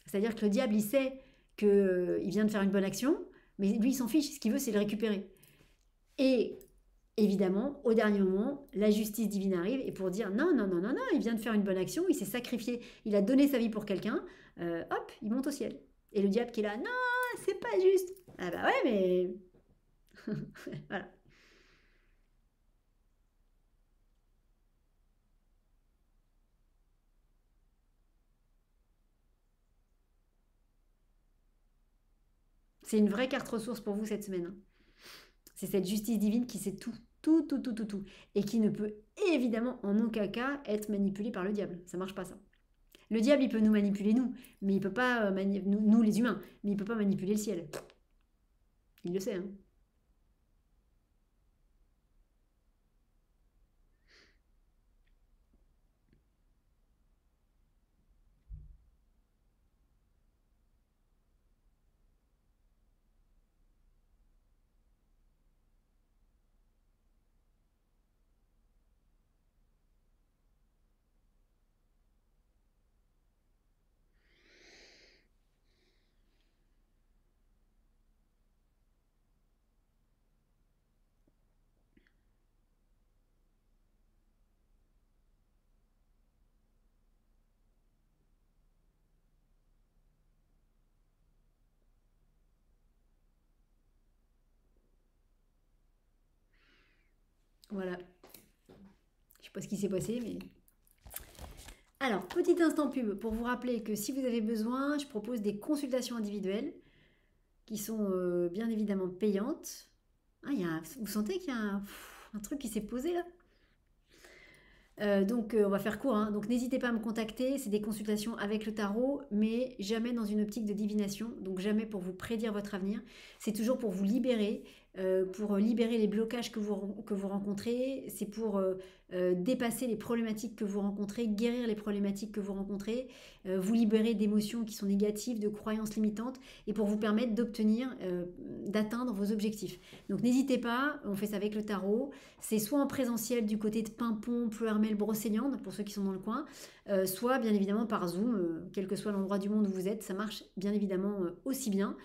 C'est-à-dire que le diable, il sait qu'il vient de faire une bonne action, mais lui, il s'en fiche. Ce qu'il veut, c'est le récupérer. Et évidemment, au dernier moment, la justice divine arrive et pour dire non, non, non, non, non, il vient de faire une bonne action, il s'est sacrifié, il a donné sa vie pour quelqu'un, hop, il monte au ciel. Et le diable qui est là, non, c'est pas juste. Ah bah ouais, mais... voilà. C'est une vraie carte ressource pour vous cette semaine. Hein. C'est cette justice divine qui sait tout. Tout. Et qui ne peut évidemment en aucun cas être manipulée par le diable. Ça marche pas ça. Le diable, il peut nous manipuler nous, mais il peut pas nous les humains, mais il peut pas manipuler le ciel. Il le sait, hein. Voilà. Je sais pas ce qui s'est passé, mais... Alors, petit instant pub pour vous rappeler que si vous avez besoin, je propose des consultations individuelles qui sont bien évidemment payantes. Ah, vous sentez qu'il y a un truc qui s'est posé là? Donc on va faire court, hein. Donc n'hésitez pas à me contacter, c'est des consultations avec le tarot, mais jamais dans une optique de divination, donc jamais pour vous prédire votre avenir, c'est toujours pour vous libérer les blocages que vous rencontrez, c'est pour dépasser les problématiques que vous rencontrez, guérir les problématiques que vous rencontrez, vous libérer d'émotions qui sont négatives, de croyances limitantes, et pour vous permettre d'atteindre vos objectifs. Donc n'hésitez pas, on fait ça avec le tarot, c'est soit en présentiel du côté de Pimpon, Pleuhermel, Brocéliande, pour ceux qui sont dans le coin, soit bien évidemment par Zoom, quel que soit l'endroit du monde où vous êtes, ça marche bien évidemment aussi bien.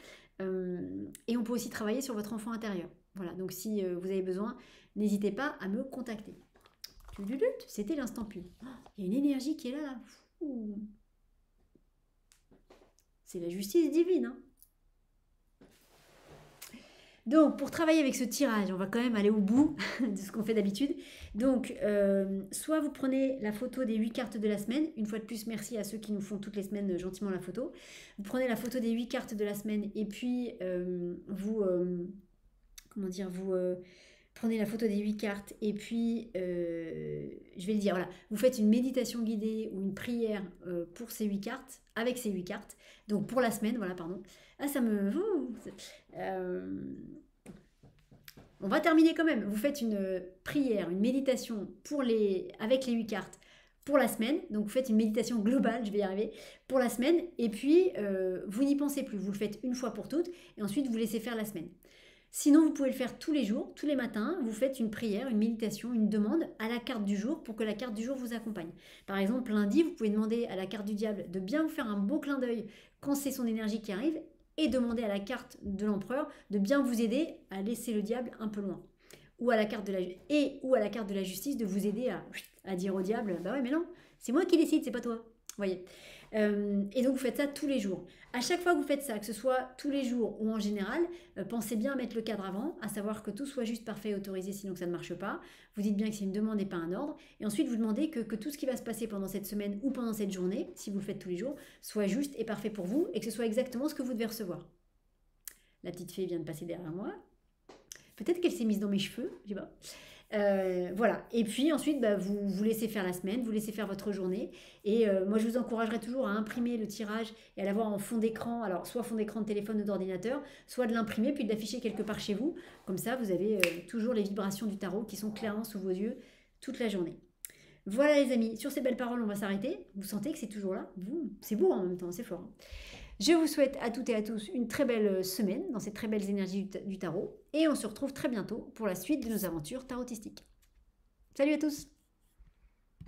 Et on peut aussi travailler sur votre enfant intérieur. Voilà, donc si vous avez besoin, n'hésitez pas à me contacter. C'était l'instant pub. Il y a une énergie qui est là. C'est la justice divine. Hein. Donc, pour travailler avec ce tirage, on va quand même aller au bout de ce qu'on fait d'habitude. Donc, soit vous prenez la photo des 8 cartes de la semaine. Une fois de plus, merci à ceux qui nous font toutes les semaines gentiment la photo. Vous prenez la photo des 8 cartes de la semaine et puis vous prenez la photo des 8 cartes et puis, je vais le dire, voilà, vous faites une méditation guidée ou une prière pour ces 8 cartes, avec ces 8 cartes. Donc, pour la semaine, voilà, pardon. Ah, ça me... on va terminer quand même. Vous faites une prière, une méditation avec les 8 cartes pour la semaine. Donc vous faites une méditation globale, je vais y arriver, pour la semaine. Et puis vous n'y pensez plus. Vous le faites une fois pour toutes et ensuite vous laissez faire la semaine. Sinon, vous pouvez le faire tous les jours, tous les matins. Vous faites une prière, une méditation, une demande à la carte du jour pour que la carte du jour vous accompagne. Par exemple, lundi, vous pouvez demander à la carte du diable de bien vous faire un beau clin d'œil quand c'est son énergie qui arrive et demander à la carte de l'empereur de bien vous aider à laisser le diable un peu loin. Ou à la carte de la justice de vous aider à dire au diable, bah ouais mais non, c'est moi qui décide, c'est pas toi. Voyez. Et donc vous faites ça tous les jours. À chaque fois que vous faites ça, que ce soit tous les jours ou en général, pensez bien à mettre le cadre avant, à savoir que tout soit juste, parfait et autorisé, sinon que ça ne marche pas. Vous dites bien que c'est une demande et pas un ordre. Et ensuite vous demandez que tout ce qui va se passer pendant cette semaine ou pendant cette journée, si vous le faites tous les jours, soit juste et parfait pour vous et que ce soit exactement ce que vous devez recevoir. La petite fée vient de passer derrière moi. Peut-être qu'elle s'est mise dans mes cheveux, je sais pas. Voilà, et puis ensuite vous laissez faire la semaine, vous laissez faire votre journée et moi je vous encouragerai toujours à imprimer le tirage et à l'avoir en fond d'écran, alors soit fond d'écran de téléphone ou d'ordinateur, soit de l'imprimer puis de l'afficher quelque part chez vous, comme ça vous avez toujours les vibrations du tarot qui sont clairement sous vos yeux toute la journée. Voilà les amis, sur ces belles paroles on va s'arrêter, vous sentez que c'est toujours là, c'est beau en même temps, c'est fort. Hein. Je vous souhaite à toutes et à tous une très belle semaine dans ces très belles énergies du tarot et on se retrouve très bientôt pour la suite de nos aventures tarotistiques. Salut à tous!